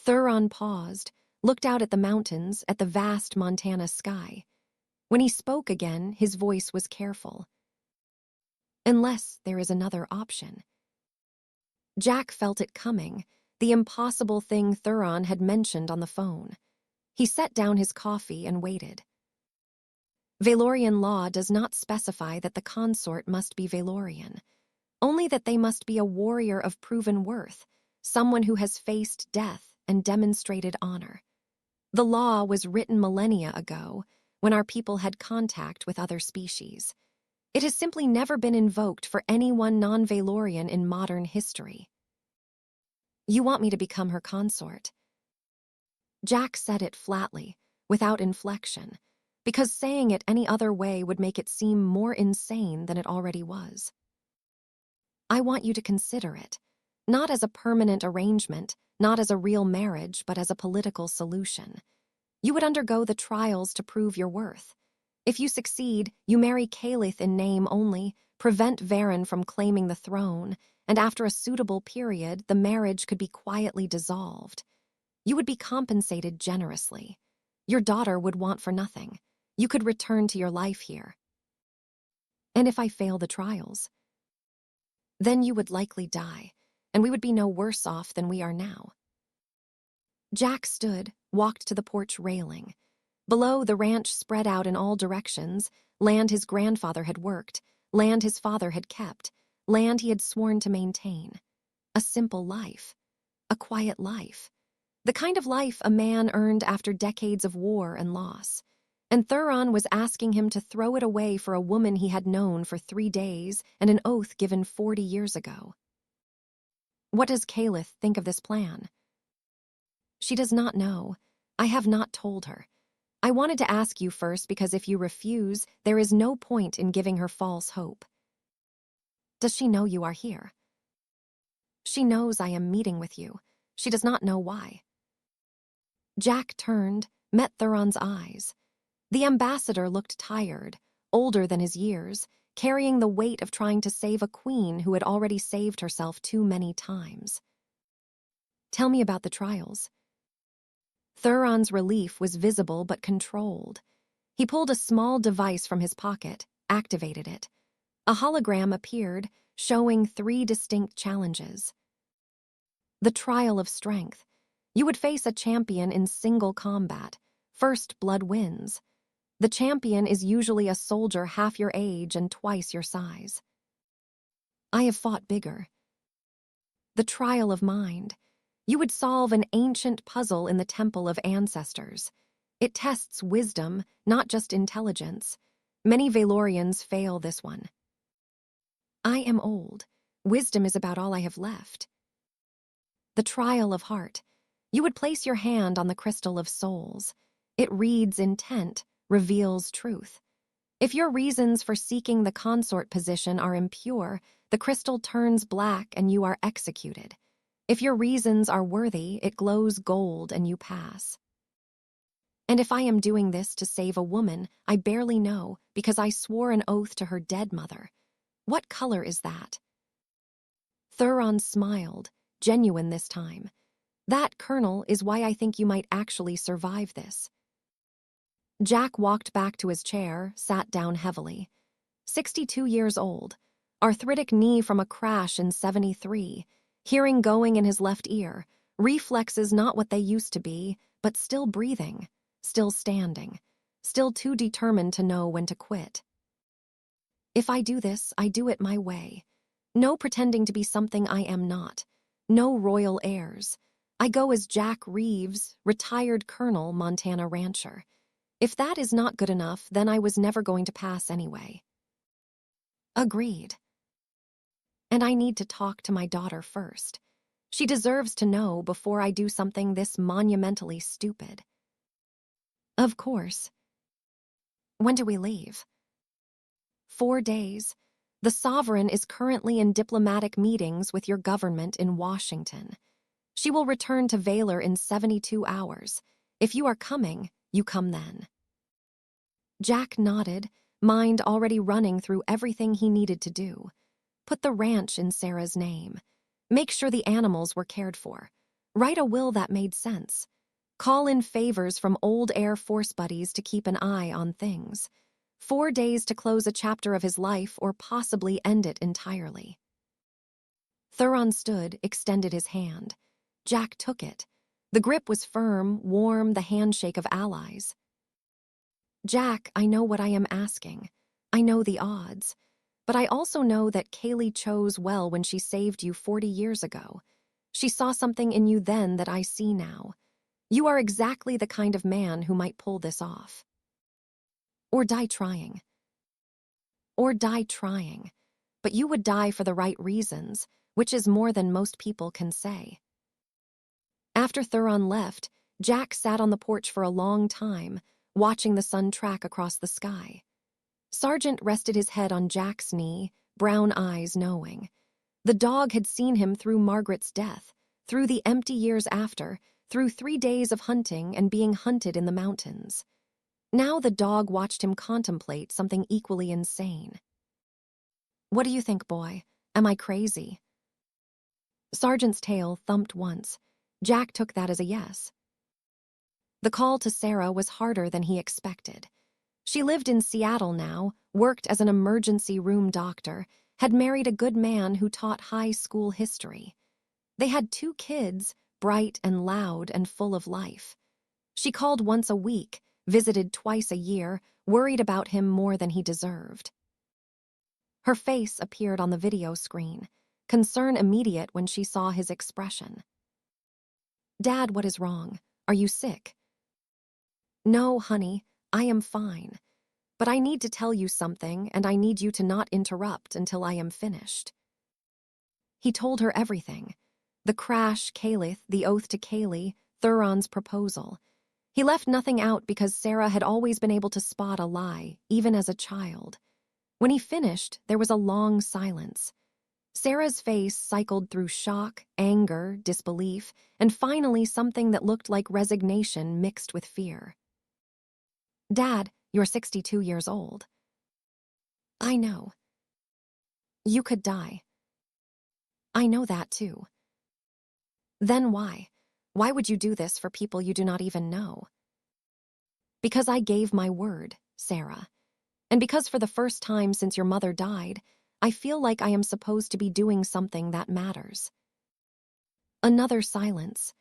Thuron paused, looked out at the mountains, at the vast Montana sky. When he spoke again, his voice was careful. Unless there is another option. Jack felt it coming, the impossible thing Thuron had mentioned on the phone. He set down his coffee and waited. Valorian law does not specify that the consort must be Valorian, only that they must be a warrior of proven worth, someone who has faced death and demonstrated honor. The law was written millennia ago, when our people had contact with other species. It has simply never been invoked for anyone non-Valorian in modern history. You want me to become her consort? Jack said it flatly, without inflection, because saying it any other way would make it seem more insane than it already was. I want you to consider it, not as a permanent arrangement, not as a real marriage, but as a political solution. You would undergo the trials to prove your worth. If you succeed, you marry Kaelith in name only, prevent Varen from claiming the throne, and after a suitable period, the marriage could be quietly dissolved. You would be compensated generously. Your daughter would want for nothing. You could return to your life here. And if I fail the trials? Then you would likely die, and we would be no worse off than we are now. Jack stood, walked to the porch railing. Below, the ranch spread out in all directions, land his grandfather had worked, land his father had kept, land he had sworn to maintain. A simple life. A quiet life. The kind of life a man earned after decades of war and loss. And Thuron was asking him to throw it away for a woman he had known for 3 days and an oath given 40 years ago. What does Kaelith think of this plan? She does not know. I have not told her. I wanted to ask you first because if you refuse, there is no point in giving her false hope. Does she know you are here? She knows I am meeting with you. She does not know why. Jack turned, met Thuron's eyes. The ambassador looked tired, older than his years, carrying the weight of trying to save a queen who had already saved herself too many times. Tell me about the trials. Thuron's relief was visible but controlled. He pulled a small device from his pocket, activated it. A hologram appeared, showing 3 distinct challenges. The trial of strength. You would face a champion in single combat. First blood wins. The champion is usually a soldier half your age and twice your size. I have fought bigger. The trial of mind. You would solve an ancient puzzle in the Temple of Ancestors. It tests wisdom, not just intelligence. Many Valorians fail this one. I am old. Wisdom is about all I have left. The trial of heart. You would place your hand on the crystal of souls. It reads intent, reveals truth. If your reasons for seeking the consort position are impure, the crystal turns black and you are executed. If your reasons are worthy, it glows gold and you pass. And if I am doing this to save a woman, I barely know, because I swore an oath to her dead mother. What color is that? Thuron smiled, genuine this time. That, Colonel, is why I think you might actually survive this. Jack walked back to his chair, sat down heavily. 62 years old. Arthritic knee from a crash in 73. Hearing going in his left ear. Reflexes not what they used to be, but still breathing. Still standing. Still too determined to know when to quit. If I do this, I do it my way. No pretending to be something I am not. No royal heirs. I go as Jack Reeves, retired colonel, Montana rancher. If that is not good enough, then I was never going to pass anyway. Agreed. And I need to talk to my daughter first. She deserves to know before I do something this monumentally stupid. Of course. When do we leave? 4 days. The Sovereign is currently in diplomatic meetings with your government in Washington. She will return to Valor in 72 hours. If you are coming, you come then. Jack nodded, mind already running through everything he needed to do. Put the ranch in Sarah's name. Make sure the animals were cared for. Write a will that made sense. Call in favors from old Air Force buddies to keep an eye on things. 4 days to close a chapter of his life or possibly end it entirely. Thuron stood, extended his hand. Jack took it. The grip was firm, warm, the handshake of allies. Jack, I know what I am asking. I know the odds. But I also know that Kaylee chose well when she saved you 40 years ago. She saw something in you then that I see now. You are exactly the kind of man who might pull this off. Or die trying. Or die trying. But you would die for the right reasons, which is more than most people can say. After Thuron left, Jack sat on the porch for a long time, watching the sun track across the sky. Sergeant rested his head on Jack's knee, brown eyes knowing. The dog had seen him through Margaret's death, through the empty years after, through 3 days of hunting and being hunted in the mountains. Now the dog watched him contemplate something equally insane. What do you think, boy? Am I crazy? Sergeant's tail thumped once. Jack took that as a yes. The call to Sarah was harder than he expected. She lived in Seattle now, worked as an emergency room doctor, had married a good man who taught high school history. They had 2 kids, bright and loud and full of life. She called once a week, visited twice a year, worried about him more than he deserved. Her face appeared on the video screen, concern immediate when she saw his expression. Dad, what is wrong? Are you sick? No, honey, I am fine. But I need to tell you something, and I need you to not interrupt until I am finished. He told her everything. The crash, Kaelith, the oath to Kaylee, Thuron's proposal. He left nothing out because Sarah had always been able to spot a lie, even as a child. When he finished, there was a long silence. Sarah's face cycled through shock, anger, disbelief, and finally something that looked like resignation mixed with fear. Dad, you're 62 years old. I know. You could die. I know that too. Then why? Why would you do this for people you do not even know? Because I gave my word, Sarah. And because for the first time since your mother died, I feel like I am supposed to be doing something that matters. Another silence.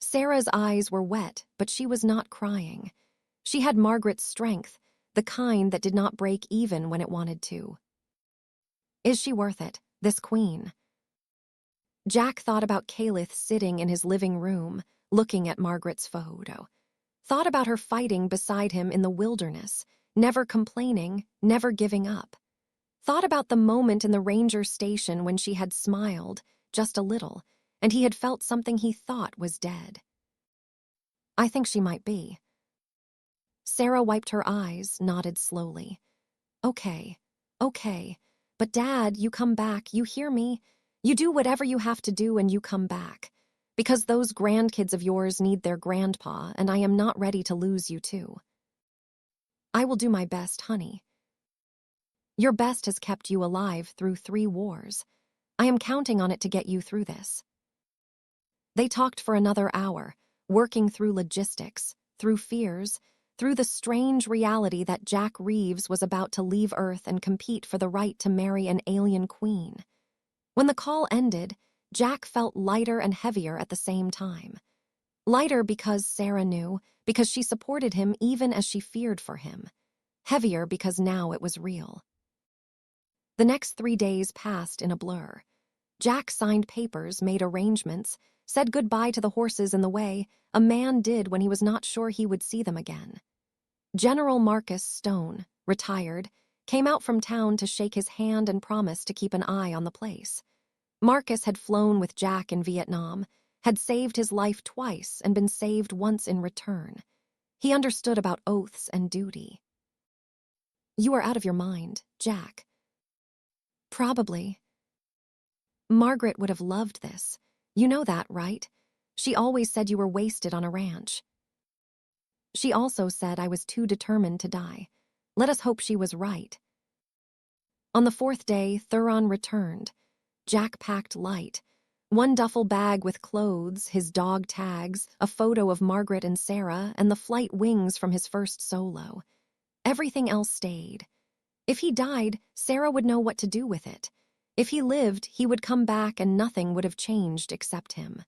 Sarah's eyes were wet, but she was not crying. She had Margaret's strength, the kind that did not break even when it wanted to. Is she worth it, this queen? Jack thought about Kaelith sitting in his living room, looking at Margaret's photo. Thought about her fighting beside him in the wilderness, never complaining, never giving up. Thought about the moment in the ranger station when she had smiled, just a little, and he had felt something he thought was dead. I think she might be. Sarah wiped her eyes, nodded slowly. Okay, but Dad, you come back, you hear me? You do whatever you have to do and you come back. Because those grandkids of yours need their grandpa, and I am not ready to lose you too. I will do my best, honey. Your best has kept you alive through 3 wars. I am counting on it to get you through this. They talked for another hour, working through logistics, through fears, through the strange reality that Jack Reeves was about to leave Earth and compete for the right to marry an alien queen. When the call ended, Jack felt lighter and heavier at the same time. Lighter because Sarah knew, because she supported him even as she feared for him. Heavier because now it was real. The next 3 days passed in a blur. Jack signed papers, made arrangements, said goodbye to the horses in the way a man did when he was not sure he would see them again. General Marcus Stone, retired, came out from town to shake his hand and promise to keep an eye on the place. Marcus had flown with Jack in Vietnam, had saved his life twice and been saved once in return. He understood about oaths and duty. You are out of your mind, Jack. Probably. Margaret would have loved this. You know that, right? She always said you were wasted on a ranch. She also said I was too determined to die. Let us hope she was right. On the 4th day, Thuron returned. Jack packed light. 1 duffel bag with clothes, his dog tags, a photo of Margaret and Sarah, and the flight wings from his first solo. Everything else stayed. If he died, Sarah would know what to do with it. If he lived, he would come back and nothing would have changed except him.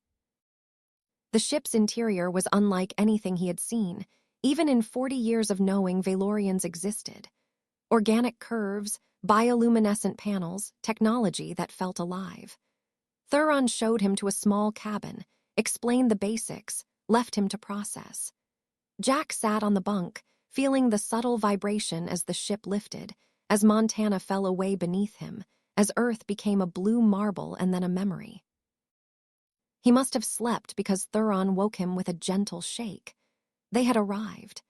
The ship's interior was unlike anything he had seen, even in 40 years of knowing Valorians existed. Organic curves, bioluminescent panels, technology that felt alive. Thuron showed him to a small cabin, explained the basics, left him to process. Jack sat on the bunk, feeling the subtle vibration as the ship lifted, as Montana fell away beneath him, as Earth became a blue marble and then a memory. He must have slept because Thuron woke him with a gentle shake. They had arrived.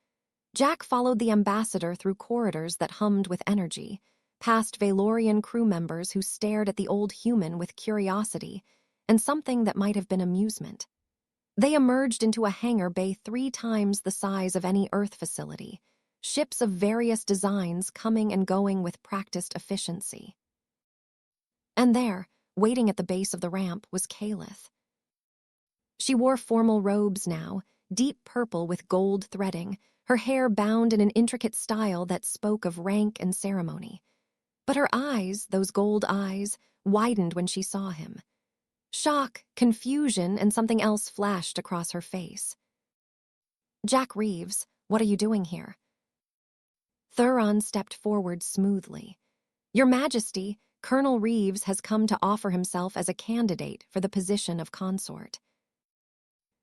Jack followed the ambassador through corridors that hummed with energy, past Valorian crew members who stared at the old human with curiosity and something that might have been amusement. They emerged into a hangar bay 3 times the size of any Earth facility, ships of various designs coming and going with practiced efficiency. And there, waiting at the base of the ramp, was Kaelith. She wore formal robes now, deep purple with gold threading, her hair bound in an intricate style that spoke of rank and ceremony. But her eyes, those gold eyes, widened when she saw him. Shock, confusion, and something else flashed across her face. Jack Reeves, what are you doing here? Thuron stepped forward smoothly. Your Majesty, Colonel Reeves has come to offer himself as a candidate for the position of consort.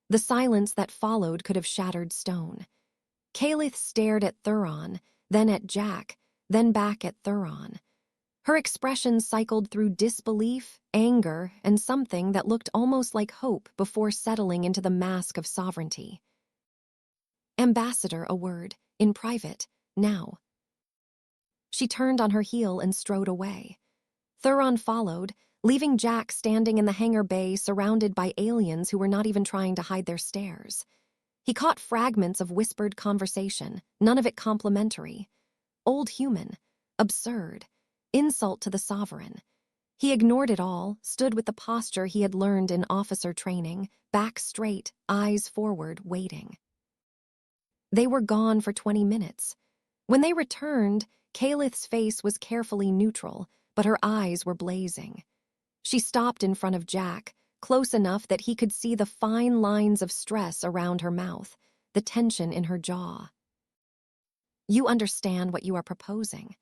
The silence that followed could have shattered stone. Kaelith stared at Thuron, then at Jack, then back at Thuron. Her expression cycled through disbelief, anger, and something that looked almost like hope before settling into the mask of sovereignty. Ambassador, a word, in private, now. She turned on her heel and strode away. Thuron followed, leaving Jack standing in the hangar bay surrounded by aliens who were not even trying to hide their stares. He caught fragments of whispered conversation, none of it complimentary. Old human, absurd, insult to the sovereign. He ignored it all, stood with the posture he had learned in officer training, back straight, eyes forward, waiting. They were gone for 20 minutes. When they returned, Kaelith's face was carefully neutral, but her eyes were blazing. She stopped in front of Jack, close enough that he could see the fine lines of stress around her mouth, the tension in her jaw. "You understand what you are proposing."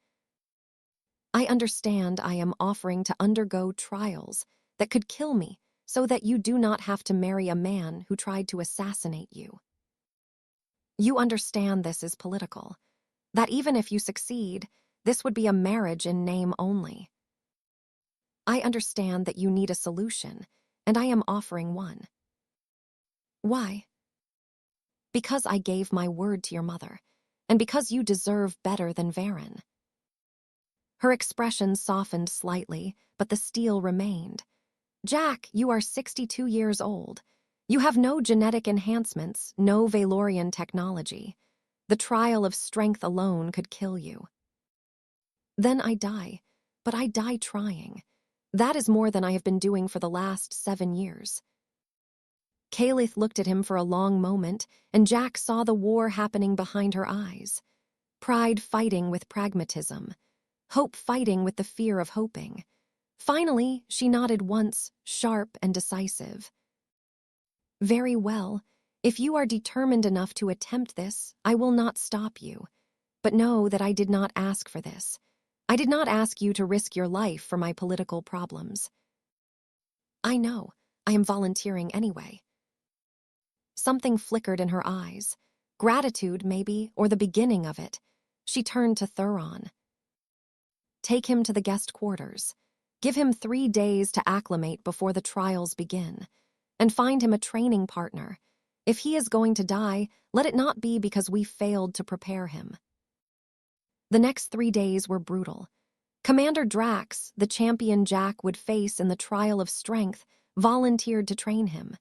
"I understand I am offering to undergo trials that could kill me so that you do not have to marry a man who tried to assassinate you. You understand this is political, that even if you succeed, this would be a marriage in name only. I understand that you need a solution, and I am offering one." "Why?" "Because I gave my word to your mother, and because you deserve better than Varen." Her expression softened slightly, but the steel remained. "Jack, you are 62 years old. You have no genetic enhancements, no Valorian technology. The trial of strength alone could kill you." "Then I die, but I die trying. That is more than I have been doing for the last 7 years." Kaelith looked at him for a long moment, and Jack saw the war happening behind her eyes. Pride fighting with pragmatism. Hope fighting with the fear of hoping. Finally, she nodded once, sharp and decisive. "Very well. If you are determined enough to attempt this, I will not stop you. But know that I did not ask for this. I did not ask you to risk your life for my political problems." "I know. I am volunteering anyway." Something flickered in her eyes. Gratitude, maybe, or the beginning of it. She turned to Thuron. "Take him to the guest quarters. Give him 3 days to acclimate before the trials begin. And find him a training partner. If he is going to die, let it not be because we failed to prepare him." The next 3 days were brutal. Commander Drax, the champion Jack would face in the trial of strength, volunteered to train him.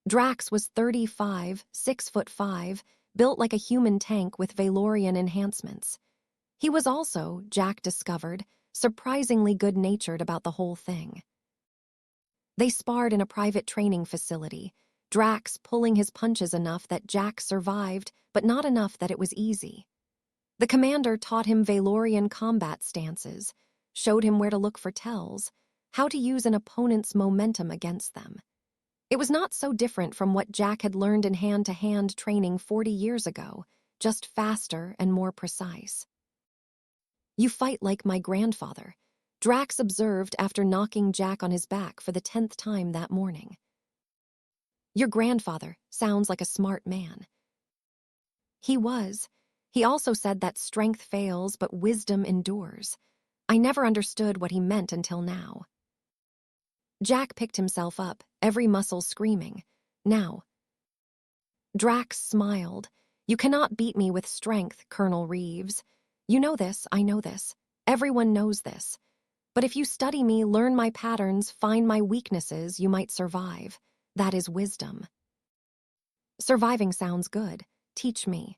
Drax was 35, 6'5", built like a human tank with Valorian enhancements. He was also, Jack discovered, surprisingly good-natured about the whole thing. They sparred in a private training facility, Drax pulling his punches enough that Jack survived, but not enough that it was easy. The commander taught him Valorian combat stances, showed him where to look for tells, how to use an opponent's momentum against them. It was not so different from what Jack had learned in hand-to-hand training 40 years ago, just faster and more precise. "You fight like my grandfather," Drax observed after knocking Jack on his back for the 10th time that morning. "Your grandfather sounds like a smart man." He was. He also said that strength fails, but wisdom endures. I never understood what he meant until now. Jack picked himself up, every muscle screaming. "Now." Drax smiled. "You cannot beat me with strength, Colonel Reeves. You know this, I know this. Everyone knows this. But if you study me, learn my patterns, find my weaknesses, you might survive. That is wisdom." "Surviving sounds good. Teach me."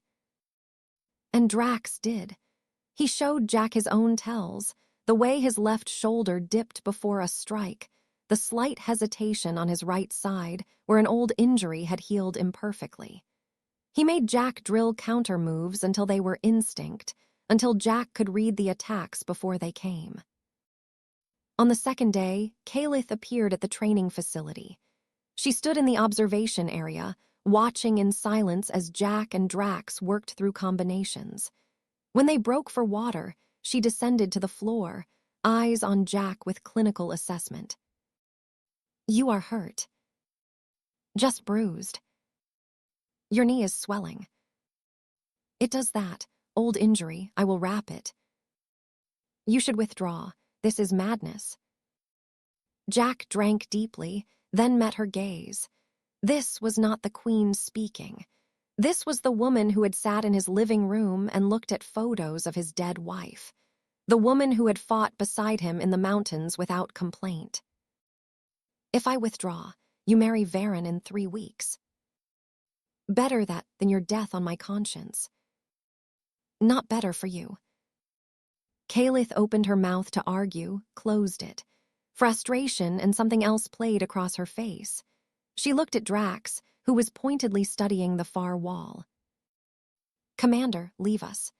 And Drax did. He showed Jack his own tells, the way his left shoulder dipped before a strike, the slight hesitation on his right side where an old injury had healed imperfectly. He made Jack drill counter moves until they were instinct, until Jack could read the attacks before they came. On the second day, Kaelith appeared at the training facility. She stood in the observation area, watching in silence as Jack and Drax worked through combinations. When they broke for water, she descended to the floor, eyes on Jack with clinical assessment. "You are hurt." "Just bruised." "Your knee is swelling." "It does that. Old injury. I will wrap it." "You should withdraw. This is madness." Jack drank deeply, then met her gaze. This was not the Queen speaking. This was the woman who had sat in his living room and looked at photos of his dead wife. The woman who had fought beside him in the mountains without complaint. "If I withdraw, you marry Varen in 3 weeks. Better that than your death on my conscience." "Not better for you." Kaelith opened her mouth to argue, closed it. Frustration and something else played across her face. She looked at Drax, who was pointedly studying the far wall. "Commander, leave us."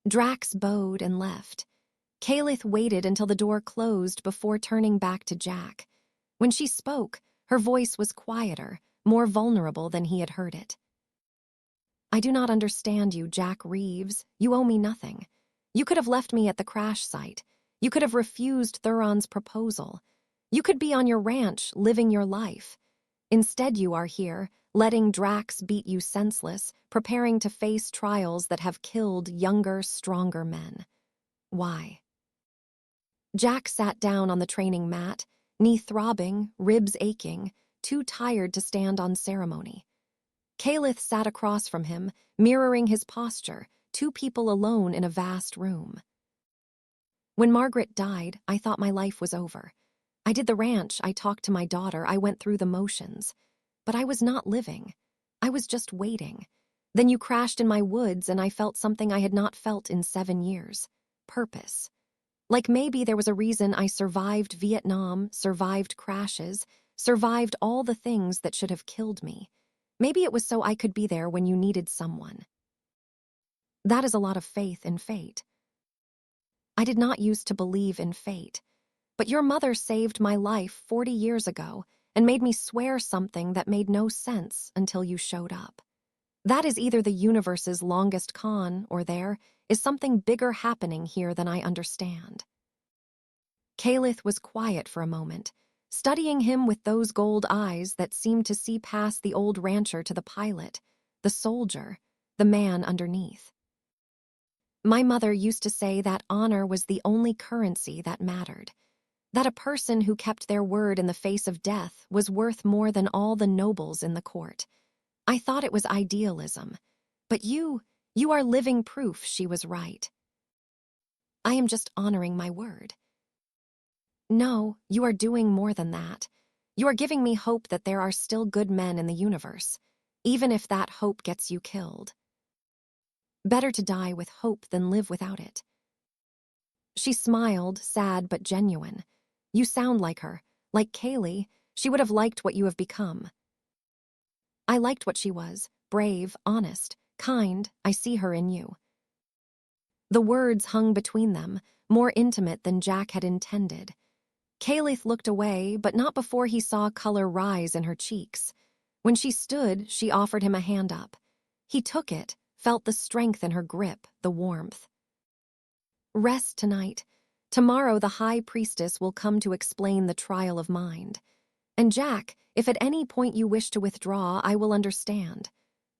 Drax bowed and left. Kaelith waited until the door closed before turning back to Jack. When she spoke, her voice was quieter, more vulnerable than he had heard it. "I do not understand you, Jack Reeves. You owe me nothing. You could have left me at the crash site. You could have refused Thuron's proposal. You could be on your ranch, living your life. Instead, you are here, letting Drax beat you senseless, preparing to face trials that have killed younger, stronger men. Why?" Jack sat down on the training mat, knee throbbing, ribs aching, too tired to stand on ceremony. Kaelith sat across from him, mirroring his posture, two people alone in a vast room. "When Margaret died, I thought my life was over. I did the ranch, I talked to my daughter, I went through the motions. But I was not living. I was just waiting. Then you crashed in my woods and I felt something I had not felt in 7 years. Purpose. Like maybe there was a reason I survived Vietnam, survived crashes, survived all the things that should have killed me. Maybe it was so I could be there when you needed someone. That is a lot of faith in fate. I did not used to believe in fate. But your mother saved my life 40 years ago and made me swear something that made no sense until you showed up. That is either the universe's longest con or there is something bigger happening here than I understand." Kaelith was quiet for a moment, studying him with those gold eyes that seemed to see past the old rancher to the pilot, the soldier, the man underneath. "My mother used to say that honor was the only currency that mattered. That a person who kept their word in the face of death was worth more than all the nobles in the court. I thought it was idealism. But you are living proof she was right. I am just honoring my word." "No, you are doing more than that. You are giving me hope that there are still good men in the universe, even if that hope gets you killed. Better to die with hope than live without it." She smiled, sad but genuine. "You sound like her. Like Kaylee, she would have liked what you have become." "I liked what she was, brave, honest, kind. I see her in you." The words hung between them, more intimate than Jack had intended. Kaelith looked away, but not before he saw color rise in her cheeks. When she stood, she offered him a hand up. He took it, felt the strength in her grip, the warmth. "Rest tonight. Tomorrow the High Priestess will come to explain the trial of mind. And Jack, if at any point you wish to withdraw, I will understand.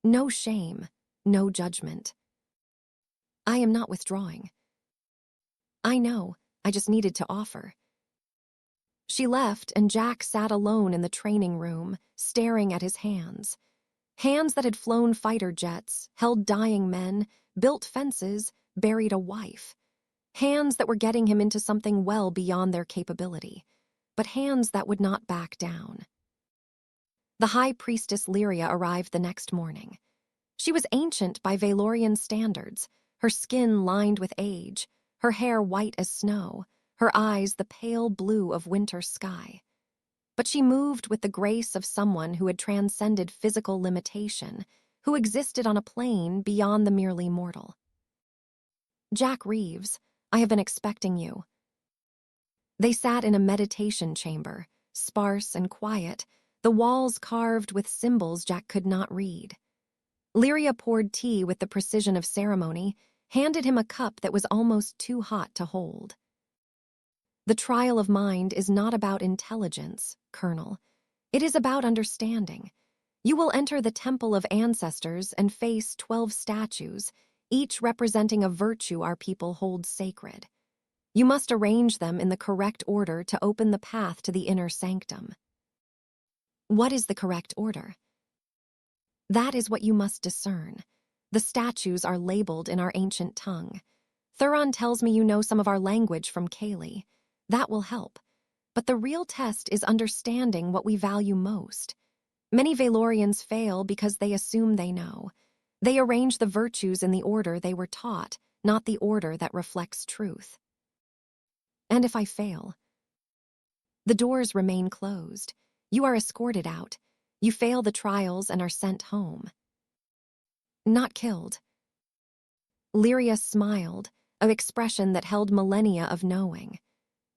No shame, no judgment." "I am not withdrawing." "I know, I just needed to offer." She left, and Jack sat alone in the training room, staring at his hands. Hands that had flown fighter jets, held dying men, built fences, buried a wife. Hands that were getting him into something well beyond their capability, but hands that would not back down. The High Priestess Lyria arrived the next morning. She was ancient by Valorian standards, her skin lined with age, her hair white as snow, her eyes the pale blue of winter sky. But she moved with the grace of someone who had transcended physical limitation, who existed on a plane beyond the merely mortal. "Jack Reeves, I have been expecting you." They sat in a meditation chamber, sparse and quiet, the walls carved with symbols Jack could not read. Lyria poured tea with the precision of ceremony, handed him a cup that was almost too hot to hold. "The trial of mind is not about intelligence, Colonel. It is about understanding. You will enter the temple of ancestors and face 12 statues, each representing a virtue our people hold sacred. You must arrange them in the correct order to open the path to the inner sanctum." "What is the correct order?" "That is what you must discern. The statues are labeled in our ancient tongue. Thuron tells me you know some of our language from Kaylee. That will help. But the real test is understanding what we value most. Many Valorians fail because they assume they know. They arrange the virtues in the order they were taught, not the order that reflects truth. And if I fail? The doors remain closed. You are escorted out. You fail the trials and are sent home. Not killed. Lyria smiled, an expression that held millennia of knowing.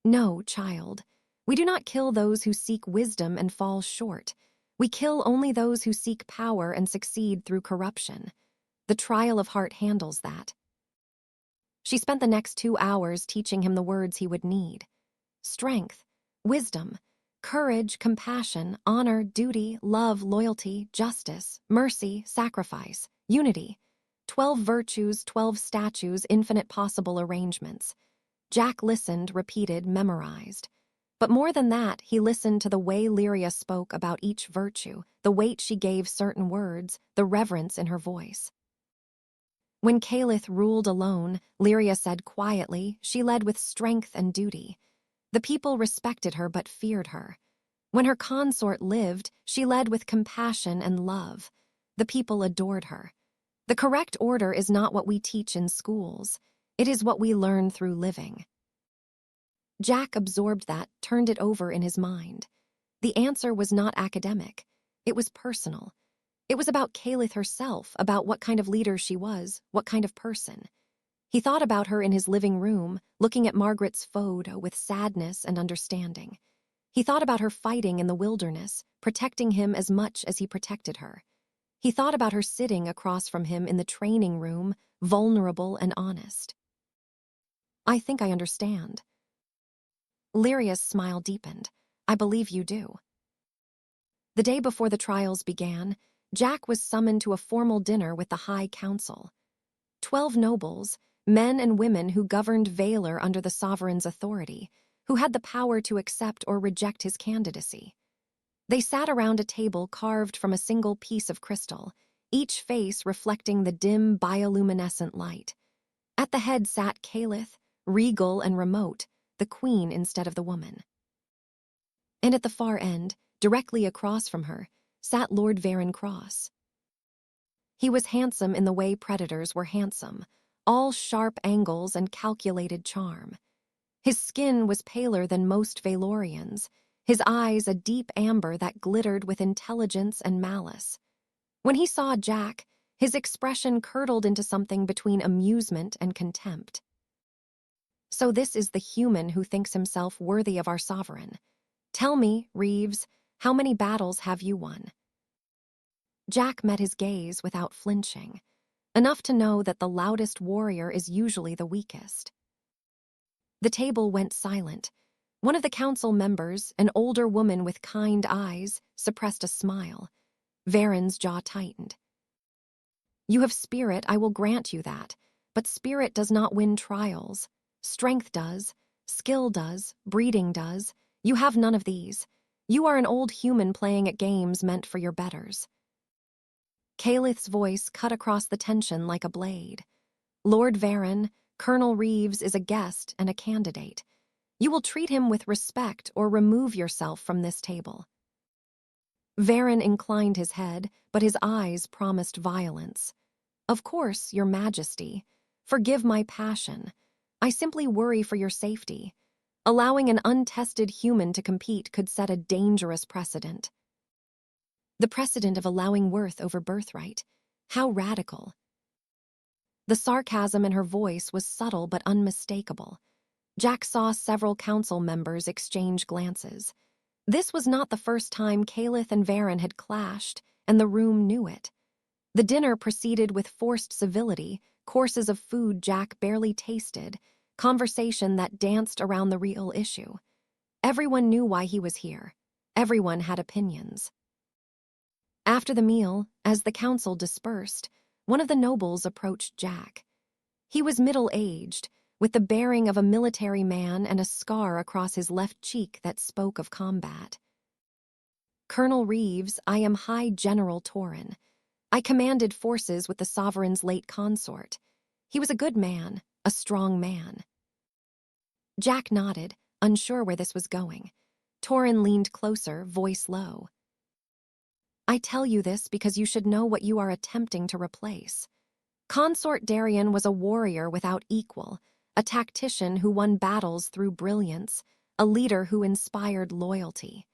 No, child. We do not kill those who seek wisdom and fall short. We kill only those who seek power and succeed through corruption. The trial of heart handles that. She spent the next 2 hours teaching him the words he would need. Strength, wisdom, courage, compassion, honor, duty, love, loyalty, justice, mercy, sacrifice, unity. 12 virtues, 12 statues, infinite possible arrangements. Jack listened, repeated, memorized. But more than that, he listened to the way Lyria spoke about each virtue, the weight she gave certain words, the reverence in her voice. When Kaelith ruled alone, Lyria said quietly, she led with strength and duty. The people respected her but feared her. When her consort lived, she led with compassion and love. The people adored her. The correct order is not what we teach in schools. It is what we learn through living. Jack absorbed that, turned it over in his mind. The answer was not academic. It was personal. It was about Kaelith herself, about what kind of leader she was, what kind of person. He thought about her in his living room, looking at Margaret's photo with sadness and understanding. He thought about her fighting in the wilderness, protecting him as much as he protected her. He thought about her sitting across from him in the training room, vulnerable and honest. I think I understand. Lyria's smile deepened. I believe you do. The day before the trials began, Jack was summoned to a formal dinner with the High Council. 12 nobles, men and women who governed Valor under the sovereign's authority, who had the power to accept or reject his candidacy. They sat around a table carved from a single piece of crystal, each face reflecting the dim bioluminescent light. At the head sat Kaelith, regal and remote, the queen instead of the woman. And at the far end, directly across from her, sat Lord Varen Cross. He was handsome in the way predators were handsome, all sharp angles and calculated charm. His skin was paler than most Valorians, his eyes a deep amber that glittered with intelligence and malice. When he saw Jack, his expression curdled into something between amusement and contempt. So this is the human who thinks himself worthy of our sovereign. Tell me, Reeves, how many battles have you won? Jack met his gaze without flinching, enough to know that the loudest warrior is usually the weakest. The table went silent. One of the council members, an older woman with kind eyes, suppressed a smile. Varen's jaw tightened. You have spirit, I will grant you that, but spirit does not win trials. Strength does, skill does, breeding does. You have none of these. You are an old human playing at games meant for your betters. Kaelith's voice cut across the tension like a blade. Lord Varen, Colonel Reeves is a guest and a candidate. You will treat him with respect or remove yourself from this table. Varen inclined his head, but his eyes promised violence. Of course, Your Majesty. Forgive my passion. I simply worry for your safety. Allowing an untested human to compete could set a dangerous precedent. The precedent of allowing worth over birthright. How radical. The sarcasm in her voice was subtle but unmistakable. Jack saw several council members exchange glances. This was not the first time Kaelith and Varen had clashed, and the room knew it. The dinner proceeded with forced civility, courses of food Jack barely tasted, conversation that danced around the real issue. Everyone knew why he was here. Everyone had opinions. After the meal, as the council dispersed, one of the nobles approached Jack. He was middle-aged, with the bearing of a military man and a scar across his left cheek that spoke of combat. Colonel Reeves, I am High General Torin. I commanded forces with the Sovereign's late consort. He was a good man, a strong man. Jack nodded, unsure where this was going. Torin leaned closer, voice low. I tell you this because you should know what you are attempting to replace. Consort Darien was a warrior without equal, a tactician who won battles through brilliance, a leader who inspired loyalty.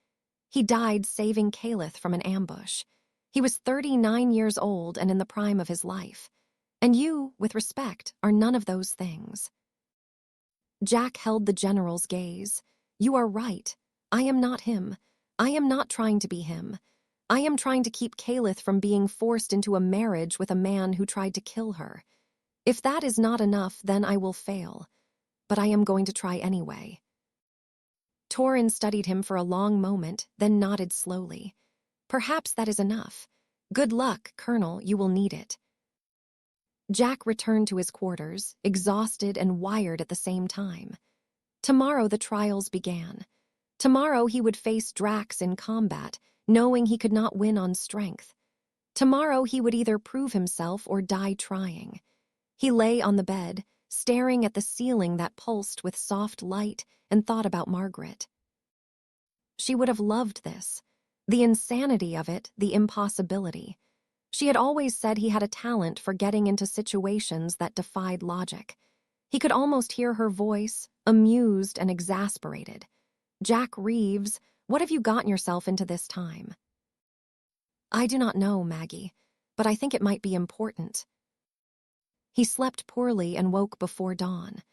He died saving Kaelith from an ambush. He was 39 years old and in the prime of his life. And you, with respect, are none of those things. Jack held the general's gaze. You are right. I am not him. I am not trying to be him. I am trying to keep Kaelith from being forced into a marriage with a man who tried to kill her. If that is not enough, then I will fail. But I am going to try anyway. Torin studied him for a long moment, then nodded slowly. Perhaps that is enough. Good luck, Colonel, you will need it. Jack returned to his quarters, exhausted and wired at the same time. Tomorrow the trials began. Tomorrow he would face Drax in combat, knowing he could not win on strength. Tomorrow he would either prove himself or die trying. He lay on the bed, staring at the ceiling that pulsed with soft light, and thought about Margaret. She would have loved this. The insanity of it, the impossibility. She had always said he had a talent for getting into situations that defied logic. He could almost hear her voice, amused and exasperated. Jack Reeves, what have you gotten yourself into this time? I do not know, Maggie, but I think it might be important. He slept poorly and woke before dawn.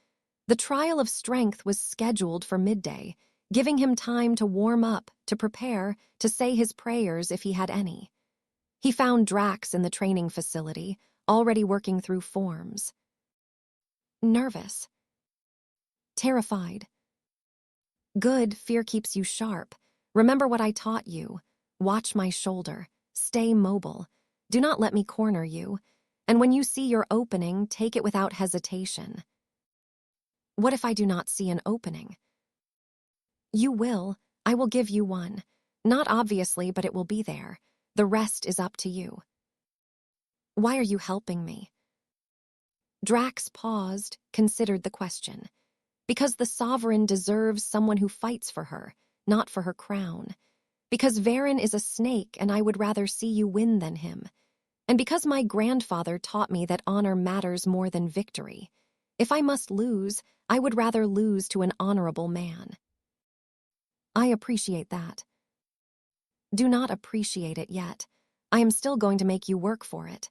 The trial of strength was scheduled for midday, giving him time to warm up, to prepare, to say his prayers if he had any. He found Drax in the training facility, already working through forms. Nervous. Terrified. Good, fear keeps you sharp. Remember what I taught you. Watch my shoulder. Stay mobile. Do not let me corner you. And when you see your opening, take it without hesitation. What if I do not see an opening? You will. I will give you one. Not obviously, but it will be there. The rest is up to you. Why are you helping me? Drax paused, considered the question. Because the Sovereign deserves someone who fights for her, not for her crown. Because Varen is a snake and I would rather see you win than him. And because my grandfather taught me that honor matters more than victory. If I must lose, I would rather lose to an honorable man. I appreciate that. Do not appreciate it yet. I am still going to make you work for it.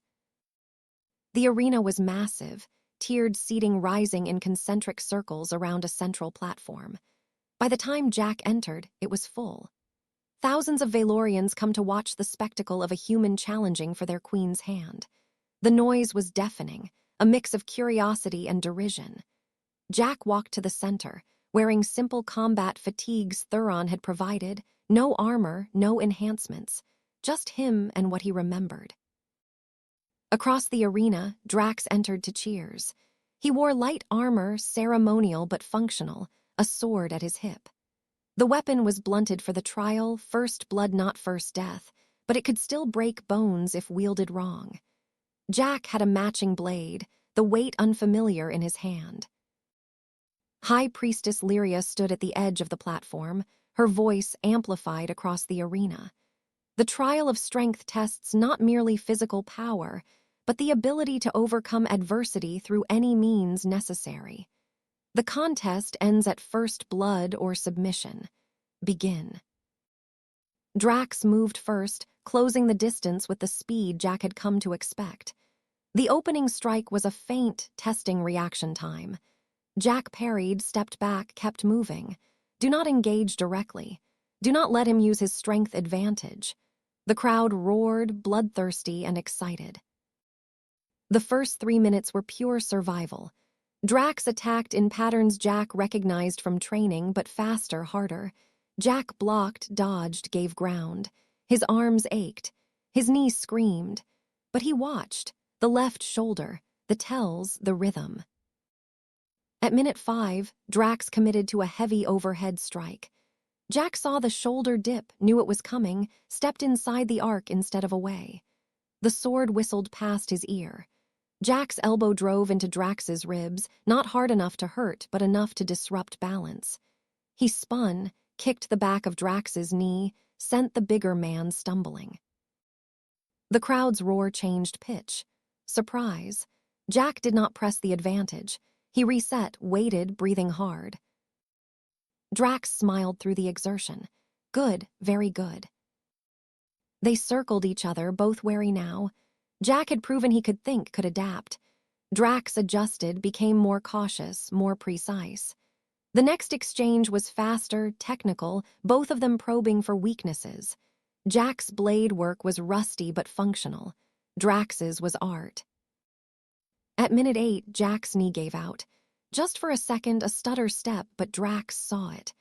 The arena was massive, tiered seating rising in concentric circles around a central platform. By the time Jack entered, it was full. Thousands of Valorians come to watch the spectacle of a human challenging for their queen's hand. The noise was deafening, a mix of curiosity and derision. Jack walked to the center, wearing simple combat fatigues Thuron had provided, no armor, no enhancements, just him and what he remembered. Across the arena, Drax entered to cheers. He wore light armor, ceremonial but functional, a sword at his hip. The weapon was blunted for the trial, first blood not first death, but it could still break bones if wielded wrong. Jack had a matching blade, the weight unfamiliar in his hand. High Priestess Lyria stood at the edge of the platform, her voice amplified across the arena. The trial of strength tests not merely physical power, but the ability to overcome adversity through any means necessary. The contest ends at first blood or submission. Begin. Drax moved first, closing the distance with the speed Jack had come to expect. The opening strike was a faint, testing reaction time. Jack parried, stepped back, kept moving. Do not engage directly. Do not let him use his strength advantage. The crowd roared, bloodthirsty and excited. The first 3 minutes were pure survival. Drax attacked in patterns Jack recognized from training, but faster, harder. Jack blocked, dodged, gave ground. His arms ached. His knees screamed. But he watched. The left shoulder, the tells, the rhythm. At minute 5, Drax committed to a heavy overhead strike. Jack saw the shoulder dip, knew it was coming, stepped inside the arc instead of away. The sword whistled past his ear. Jack's elbow drove into Drax's ribs, not hard enough to hurt, but enough to disrupt balance. He spun, kicked the back of Drax's knee, sent the bigger man stumbling. The crowd's roar changed pitch. Surprise. Jack did not press the advantage. He reset, waited, breathing hard. Drax smiled through the exertion. Good, very good. They circled each other, both wary now. Jack had proven he could think, could adapt. Drax adjusted, became more cautious, more precise. The next exchange was faster, technical, both of them probing for weaknesses. Jack's blade work was rusty but functional. Drax's was art. At minute 8, Jack's knee gave out. Just for a second, a stutter step, but Drax saw it.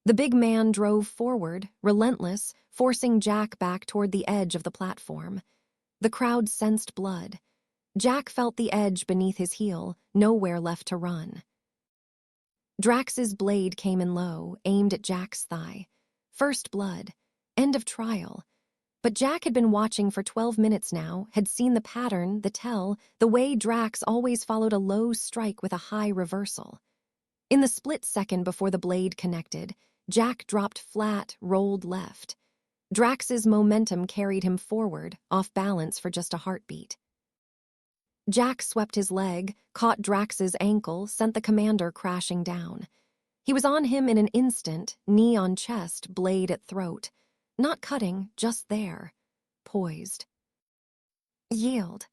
The big man drove forward, relentless, forcing Jack back toward the edge of the platform. The crowd sensed blood. Jack felt the edge beneath his heel, nowhere left to run. Drax's blade came in low, aimed at Jack's thigh. First blood. End of trial. But Jack had been watching for 12 minutes now, had seen the pattern, the tell, the way Drax always followed a low strike with a high reversal. In the split second before the blade connected, Jack dropped flat, rolled left. Drax's momentum carried him forward, off balance for just a heartbeat. Jack swept his leg, caught Drax's ankle, sent the commander crashing down. He was on him in an instant, knee on chest, blade at throat. Not cutting, just there. Poised. Yield.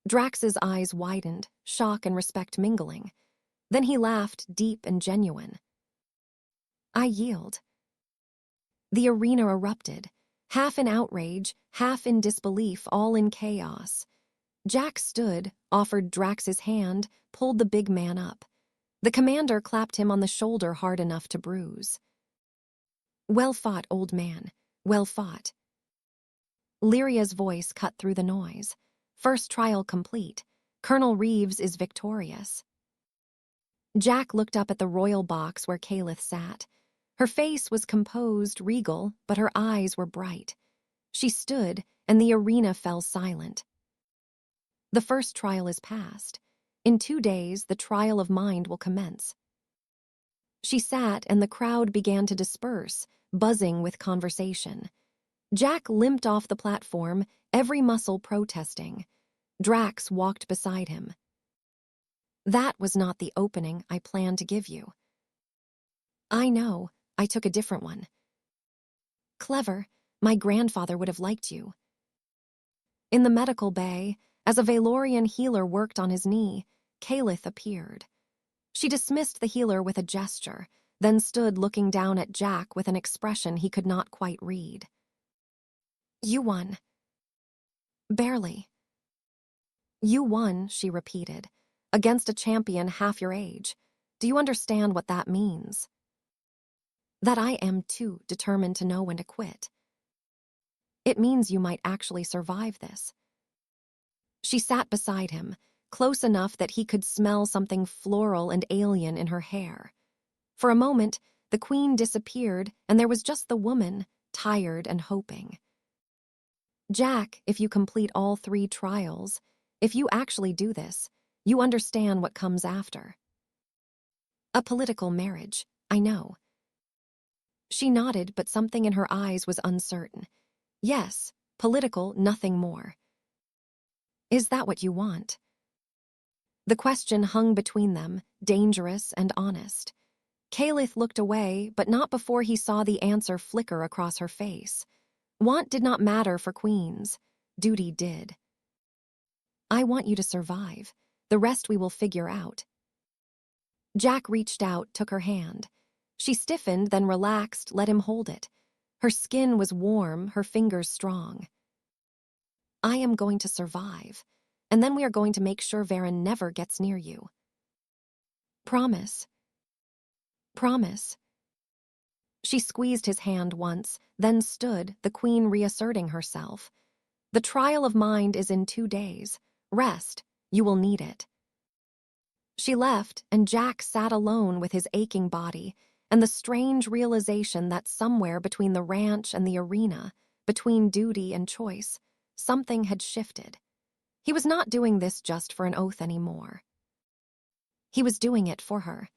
Drax's eyes widened, shock and respect mingling. Then he laughed, deep and genuine. I yield. The arena erupted, half in outrage, half in disbelief, all in chaos. Jack stood, offered Drax's hand, pulled the big man up. The commander clapped him on the shoulder hard enough to bruise. Well fought, old man. Well fought. Lyria's voice cut through the noise. First trial complete. Colonel Reeves is victorious. Jack looked up at the royal box where Kaelith sat. Her face was composed, regal, but her eyes were bright. She stood, and the arena fell silent. The first trial is past. In 2 days, the trial of mind will commence. She sat, and the crowd began to disperse, buzzing with conversation. Jack limped off the platform, every muscle protesting. Drax walked beside him. That was not the opening I planned to give you. I know, I took a different one. Clever, my grandfather would have liked you. In the medical bay, as a Valorian healer worked on his knee, Kaelith appeared. She dismissed the healer with a gesture, then stood looking down at Jack with an expression he could not quite read. You won. Barely. You won, she repeated, against a champion half your age. Do you understand what that means? That I am too determined to know when to quit. It means you might actually survive this. She sat beside him, close enough that he could smell something floral and alien in her hair. For a moment, the queen disappeared, and there was just the woman, tired and hoping. Jack, if you complete all 3 trials, if you actually do this, you understand what comes after. A political marriage, I know. She nodded, but something in her eyes was uncertain. Yes, political, nothing more. Is that what you want? The question hung between them, dangerous and honest. Kaelith looked away, but not before he saw the answer flicker across her face. Want did not matter for queens. Duty did. I want you to survive. The rest we will figure out. Jack reached out, took her hand. She stiffened, then relaxed, let him hold it. Her skin was warm, her fingers strong. I am going to survive, and then we are going to make sure Varen never gets near you. Promise. Promise. She squeezed his hand once, then stood, the queen reasserting herself. The trial of mind is in 2 days. Rest. You will need it. She left, and Jack sat alone with his aching body and the strange realization that somewhere between the ranch and the arena, between duty and choice, something had shifted. He was not doing this just for an oath anymore. He was doing it for her.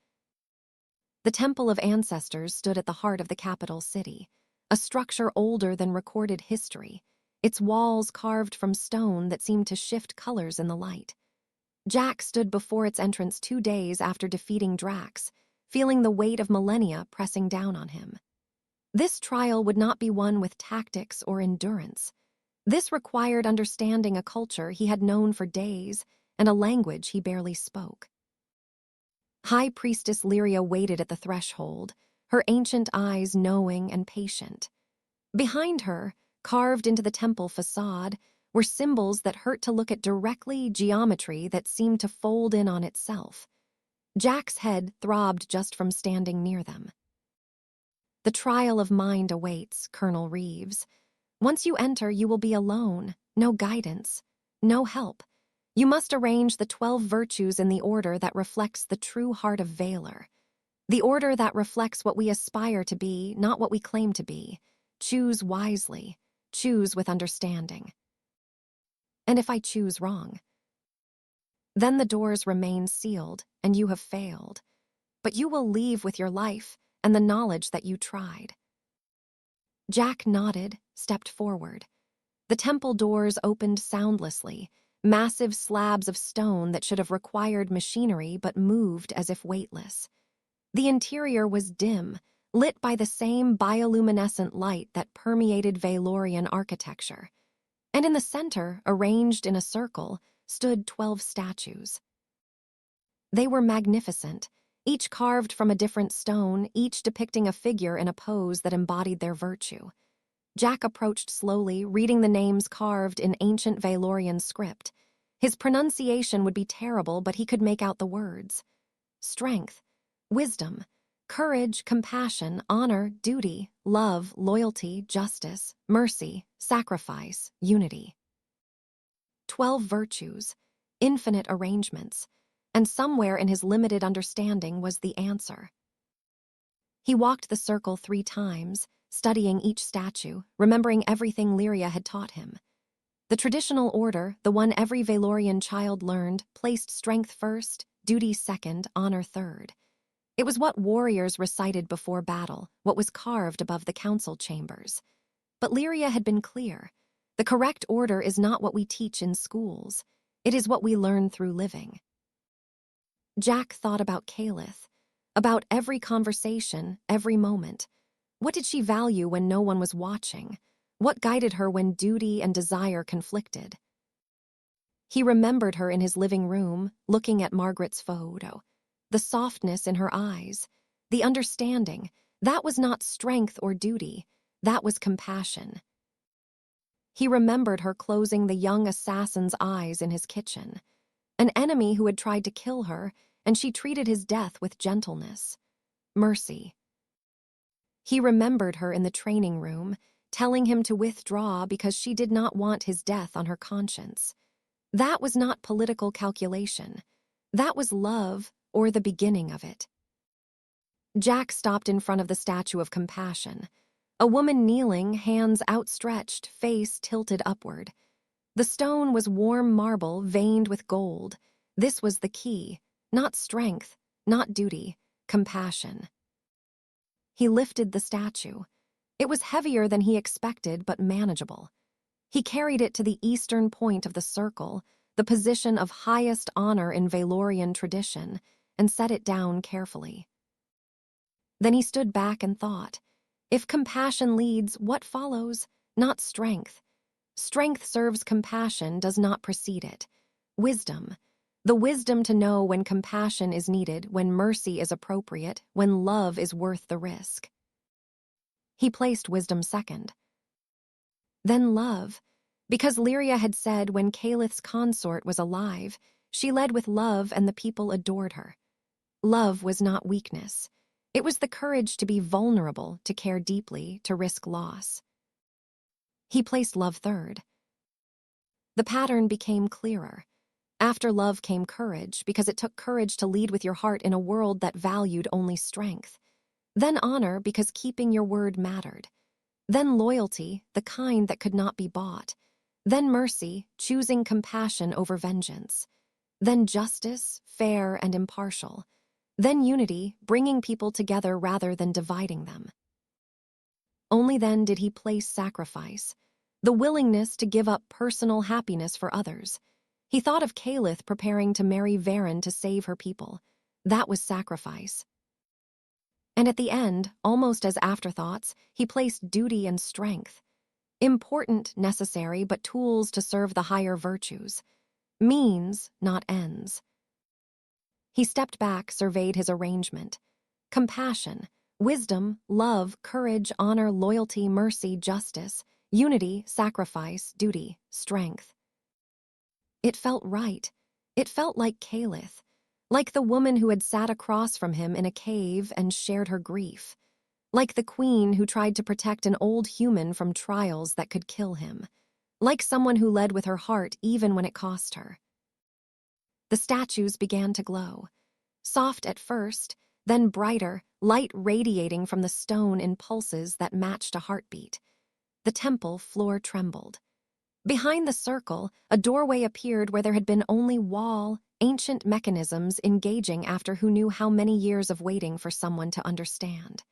The Temple of Ancestors stood at the heart of the capital city, a structure older than recorded history, its walls carved from stone that seemed to shift colors in the light. Jack stood before its entrance 2 days after defeating Drax, feeling the weight of millennia pressing down on him. This trial would not be won with tactics or endurance. This required understanding a culture he had known for days and a language he barely spoke. High Priestess Lyria waited at the threshold, her ancient eyes knowing and patient. Behind her, carved into the temple facade, were symbols that hurt to look at directly, geometry that seemed to fold in on itself. Jack's head throbbed just from standing near them. The trial of mind awaits, Colonel Reeves. Once you enter, you will be alone, no guidance, no help. You must arrange the 12 virtues in the order that reflects the true heart of Valor. The order that reflects what we aspire to be, not what we claim to be. Choose wisely. Choose with understanding. And if I choose wrong? Then the doors remain sealed, and you have failed. But you will leave with your life and the knowledge that you tried. Jack nodded, stepped forward. The temple doors opened soundlessly, massive slabs of stone that should have required machinery but moved as if weightless. The interior was dim, lit by the same bioluminescent light that permeated Valorian architecture. And in the center, arranged in a circle, stood 12 statues. They were magnificent, each carved from a different stone, each depicting a figure in a pose that embodied their virtue. Jack approached slowly, reading the names carved in ancient Valorian script. His pronunciation would be terrible, but he could make out the words. Strength, wisdom, courage, compassion, honor, duty, love, loyalty, justice, mercy, sacrifice, unity. 12 virtues, infinite arrangements, and somewhere in his limited understanding was the answer. He walked the circle 3 times, studying each statue, remembering everything Lyria had taught him. The traditional order, the one every Valorian child learned, placed strength first, duty second, honor third. It was what warriors recited before battle, what was carved above the council chambers. But Lyria had been clear. The correct order is not what we teach in schools. It is what we learn through living. Jack thought about Kaelith, about every conversation, every moment. What did she value when no one was watching? What guided her when duty and desire conflicted? He remembered her in his living room, looking at Margaret's photo. The softness in her eyes, the understanding, that was not strength or duty, that was compassion. He remembered her closing the young assassin's eyes in his kitchen. An enemy who had tried to kill her, and she treated his death with gentleness. Mercy. He remembered her in the training room, telling him to withdraw because she did not want his death on her conscience. That was not political calculation. That was love, or the beginning of it. Jack stopped in front of the statue of compassion. A woman kneeling, hands outstretched, face tilted upward. The stone was warm marble veined with gold. This was the key, not strength, not duty, compassion. He lifted the statue. It was heavier than he expected, but manageable. He carried it to the eastern point of the circle, the position of highest honor in Valorian tradition, and set it down carefully. Then he stood back and thought, if compassion leads, what follows? Not strength. Strength serves compassion, does not precede it. Wisdom. The wisdom to know when compassion is needed, when mercy is appropriate, when love is worth the risk. He placed wisdom second. Then love. Because Lyria had said when Kaelith's consort was alive, she led with love and the people adored her. Love was not weakness. It was the courage to be vulnerable, to care deeply, to risk loss. He placed love third. The pattern became clearer. After love came courage, because it took courage to lead with your heart in a world that valued only strength. Then honor, because keeping your word mattered. Then loyalty, the kind that could not be bought. Then mercy, choosing compassion over vengeance. Then justice, fair and impartial. Then unity, bringing people together rather than dividing them. Only then did he place sacrifice, the willingness to give up personal happiness for others. He thought of Kaelith preparing to marry Varen to save her people. That was sacrifice. And at the end, almost as afterthoughts, he placed duty and strength. Important, necessary, but tools to serve the higher virtues. Means, not ends. He stepped back, surveyed his arrangement. Compassion, wisdom, love, courage, honor, loyalty, mercy, justice, unity, sacrifice, duty, strength. It felt right. It felt like Kaelith, like the woman who had sat across from him in a cave and shared her grief, like the queen who tried to protect an old human from trials that could kill him, like someone who led with her heart even when it cost her. The statues began to glow, soft at first, then brighter, light radiating from the stone in pulses that matched a heartbeat. The temple floor trembled. Behind the circle, a doorway appeared where there had been only wall, ancient mechanisms engaging after who knew how many years of waiting for someone to understand.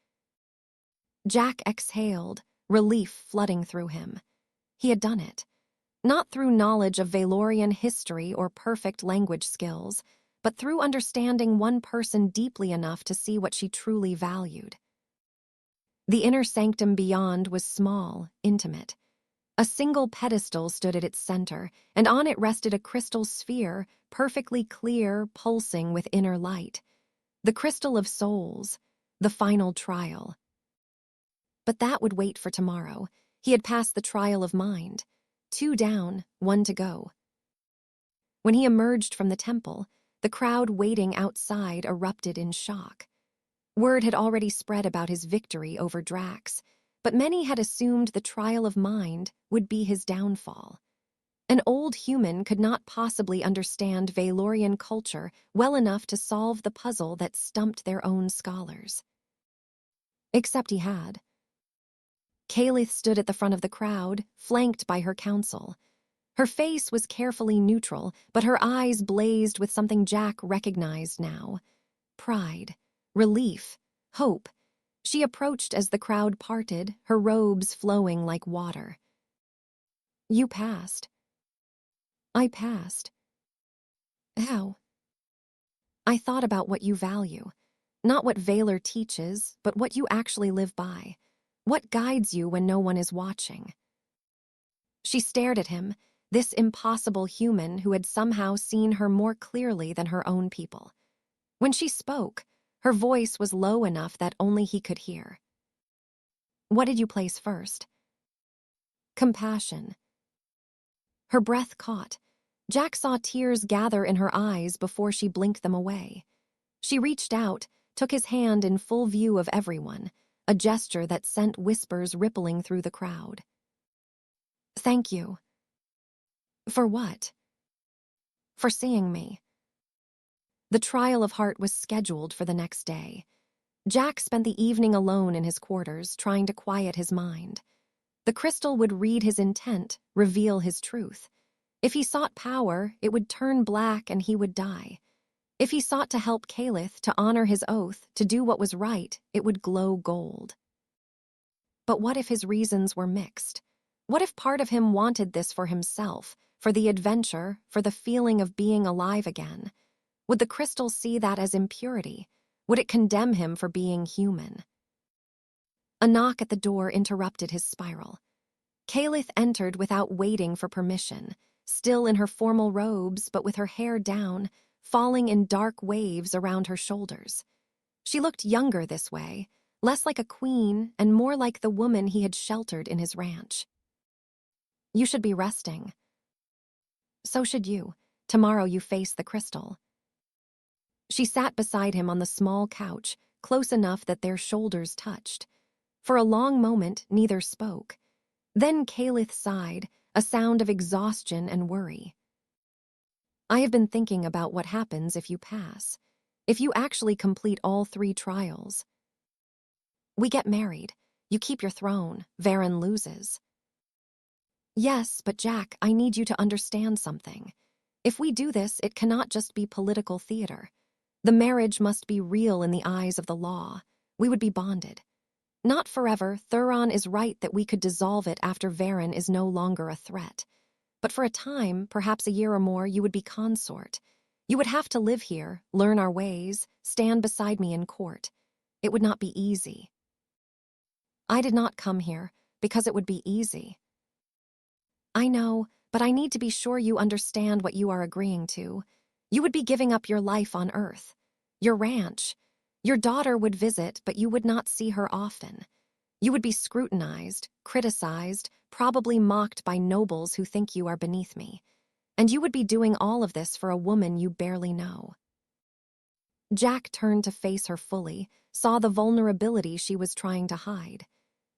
Jack exhaled, relief flooding through him. He had done it. Not through knowledge of Valorian history or perfect language skills, but through understanding one person deeply enough to see what she truly valued. The inner sanctum beyond was small, intimate. A single pedestal stood at its center, and on it rested a crystal sphere, perfectly clear, pulsing with inner light. The crystal of souls, the final trial. But that would wait for tomorrow. He had passed the trial of mind. 2 down, 1 to go. When he emerged from the temple, the crowd waiting outside erupted in shock. Word had already spread about his victory over Drax, but many had assumed the trial of mind would be his downfall. An old human could not possibly understand Valorian culture well enough to solve the puzzle that stumped their own scholars. Except he had. Kaelith stood at the front of the crowd, flanked by her council. Her face was carefully neutral, but her eyes blazed with something Jack recognized now. Pride, relief, hope. She approached as the crowd parted, her robes flowing like water. You passed. I passed. How? I thought about what you value. Not what Valor teaches, but what you actually live by. What guides you when no one is watching? She stared at him, this impossible human who had somehow seen her more clearly than her own people. When she spoke, her voice was low enough that only he could hear. What did you place first? Compassion. Her breath caught. Jack saw tears gather in her eyes before she blinked them away. She reached out, took his hand in full view of everyone, a gesture that sent whispers rippling through the crowd. Thank you. For what? For seeing me. The trial of heart was scheduled for the next day. Jack spent the evening alone in his quarters, trying to quiet his mind. The crystal would read his intent, reveal his truth. If he sought power, it would turn black and he would die. If he sought to help Kaelith, to honor his oath, to do what was right, it would glow gold. But what if his reasons were mixed? What if part of him wanted this for himself, for the adventure, for the feeling of being alive again? Would the crystal see that as impurity? Would it condemn him for being human? A knock at the door interrupted his spiral. Kaelith entered without waiting for permission, still in her formal robes but with her hair down, falling in dark waves around her shoulders. She looked younger this way, less like a queen and more like the woman he had sheltered in his ranch. You should be resting. So should you. Tomorrow you face the crystal. She sat beside him on the small couch, close enough that their shoulders touched. For a long moment, neither spoke. Then Kaelith sighed, a sound of exhaustion and worry. I have been thinking about what happens if you pass, if you actually complete all 3 trials. We get married. You keep your throne. Varen loses. Yes, but Jack, I need you to understand something. If we do this, it cannot just be political theater. The marriage must be real in the eyes of the law. We would be bonded. Not forever. Thuron is right that we could dissolve it after Varen is no longer a threat. But for a time, perhaps a year or more, you would be consort. You would have to live here, learn our ways, stand beside me in court. It would not be easy. I did not come here because it would be easy. I know, but I need to be sure you understand what you are agreeing to. You would be giving up your life on Earth, your ranch. Your daughter would visit, but you would not see her often. You would be scrutinized, criticized, probably mocked by nobles who think you are beneath me. And you would be doing all of this for a woman you barely know. Jack turned to face her fully, saw the vulnerability she was trying to hide.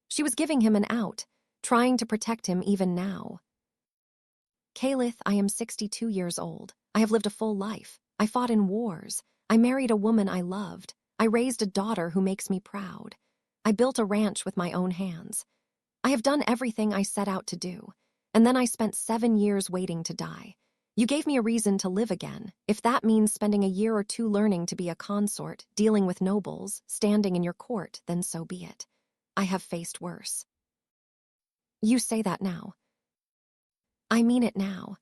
She was giving him an out, trying to protect him even now. Kaelith, I am 62 years old. I have lived a full life. I fought in wars. I married a woman I loved. I raised a daughter who makes me proud. I built a ranch with my own hands. I have done everything I set out to do. And then I spent 7 years waiting to die. You gave me a reason to live again. If that means spending a year or two learning to be a consort, dealing with nobles, standing in your court, then so be it. I have faced worse. You say that now. I mean it now.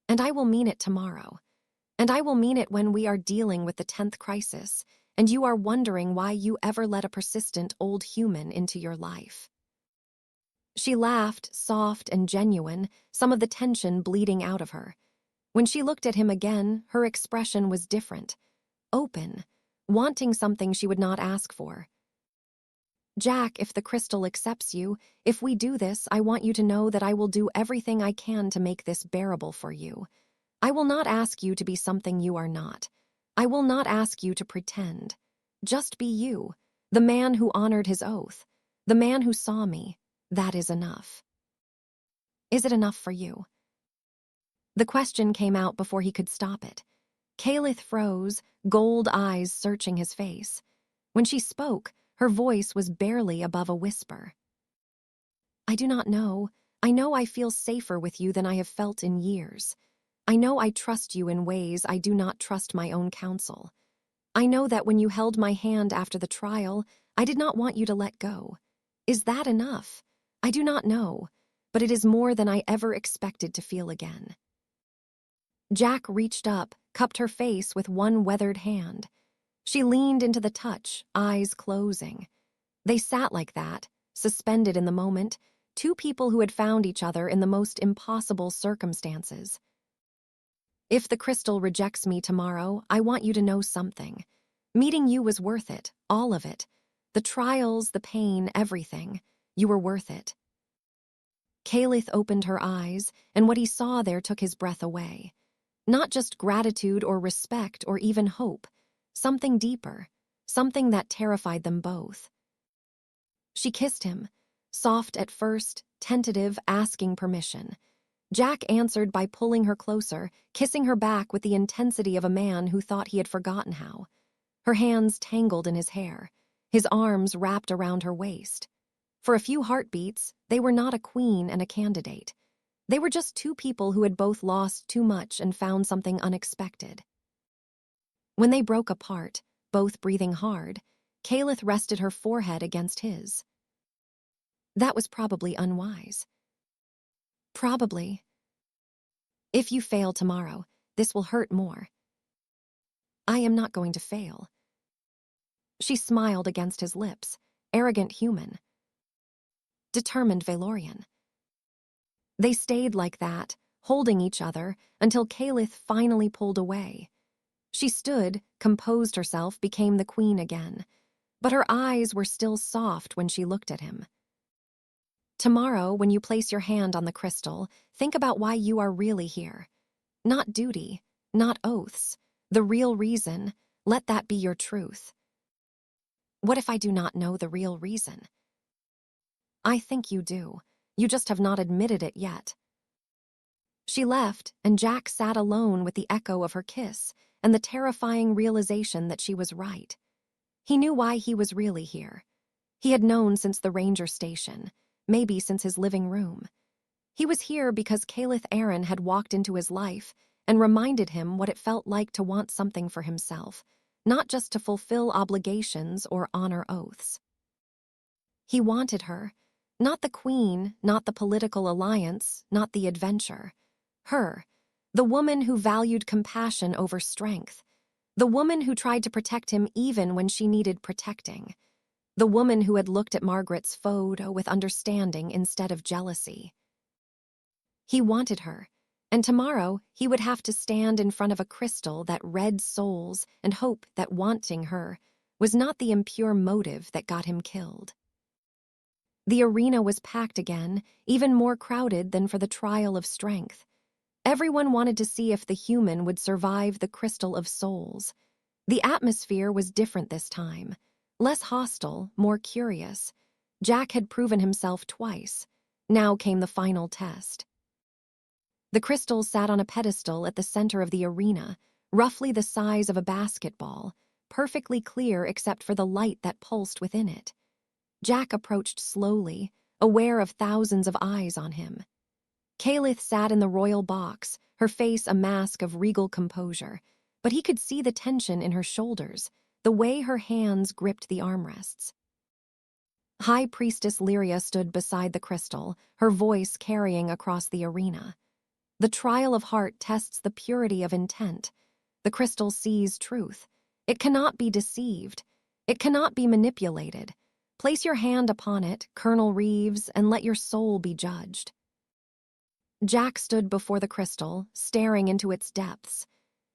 And I will mean it tomorrow. And I will mean it when we are dealing with the 10th crisis, and you are wondering why you ever let a persistent old human into your life. She laughed, soft and genuine, some of the tension bleeding out of her. When she looked at him again, her expression was different, open, wanting something she would not ask for. Jack, if the crystal accepts you, if we do this, I want you to know that I will do everything I can to make this bearable for you. I will not ask you to be something you are not. I will not ask you to pretend. Just be you, the man who honored his oath, the man who saw me. That is enough. Is it enough for you? The question came out before he could stop it. Kaelith froze, gold eyes searching his face. When she spoke, her voice was barely above a whisper. I do not know. I know I feel safer with you than I have felt in years. I know I trust you in ways I do not trust my own counsel. I know that when you held my hand after the trial, I did not want you to let go. Is that enough? I do not know, but it is more than I ever expected to feel again. Jack reached up, cupped her face with one weathered hand. She leaned into the touch, eyes closing. They sat like that, suspended in the moment, two people who had found each other in the most impossible circumstances. If the crystal rejects me tomorrow, I want you to know something. Meeting you was worth it, all of it. The trials, the pain, everything. You were worth it. Kaelith opened her eyes, and what he saw there took his breath away. Not just gratitude or respect or even hope. Something deeper, something that terrified them both. She kissed him, soft at first, tentative, asking permission. Jack answered by pulling her closer, kissing her back with the intensity of a man who thought he had forgotten how. Her hands tangled in his hair, his arms wrapped around her waist. For a few heartbeats, they were not a queen and a candidate. They were just two people who had both lost too much and found something unexpected. When they broke apart, both breathing hard, Kaelith rested her forehead against his. That was probably unwise. Probably. If you fail tomorrow, this will hurt more. I am not going to fail. She smiled against his lips, arrogant human. Determined Valorian. They stayed like that, holding each other, until Kaelith finally pulled away. She stood, composed herself, became the queen again. But her eyes were still soft when she looked at him. Tomorrow, when you place your hand on the crystal, think about why you are really here. Not duty, not oaths. The real reason, let that be your truth. What if I do not know the real reason? I think you do. You just have not admitted it yet. She left, and Jack sat alone with the echo of her kiss and the terrifying realization that she was right. He knew why he was really here. He had known since the ranger station, maybe since his living room. He was here because Kaelith Aren had walked into his life and reminded him what it felt like to want something for himself, not just to fulfill obligations or honor oaths. He wanted her, not the queen, not the political alliance, not the adventure. Her, the woman who valued compassion over strength. The woman who tried to protect him even when she needed protecting. The woman who had looked at Margaret's photo with understanding instead of jealousy. He wanted her, and tomorrow he would have to stand in front of a crystal that read souls and hope that wanting her was not the impure motive that got him killed. The arena was packed again, even more crowded than for the trial of strength. Everyone wanted to see if the human would survive the crystal of souls. The atmosphere was different this time. Less hostile, more curious. Jack had proven himself twice. Now came the final test. The crystal sat on a pedestal at the center of the arena, roughly the size of a basketball, perfectly clear except for the light that pulsed within it. Jack approached slowly, aware of thousands of eyes on him. Kaelith sat in the royal box, her face a mask of regal composure, but he could see the tension in her shoulders, the way her hands gripped the armrests. High Priestess Lyria stood beside the crystal, her voice carrying across the arena. The trial of heart tests the purity of intent. The crystal sees truth. It cannot be deceived. It cannot be manipulated. Place your hand upon it, Colonel Reeves, and let your soul be judged. Jack stood before the crystal, staring into its depths.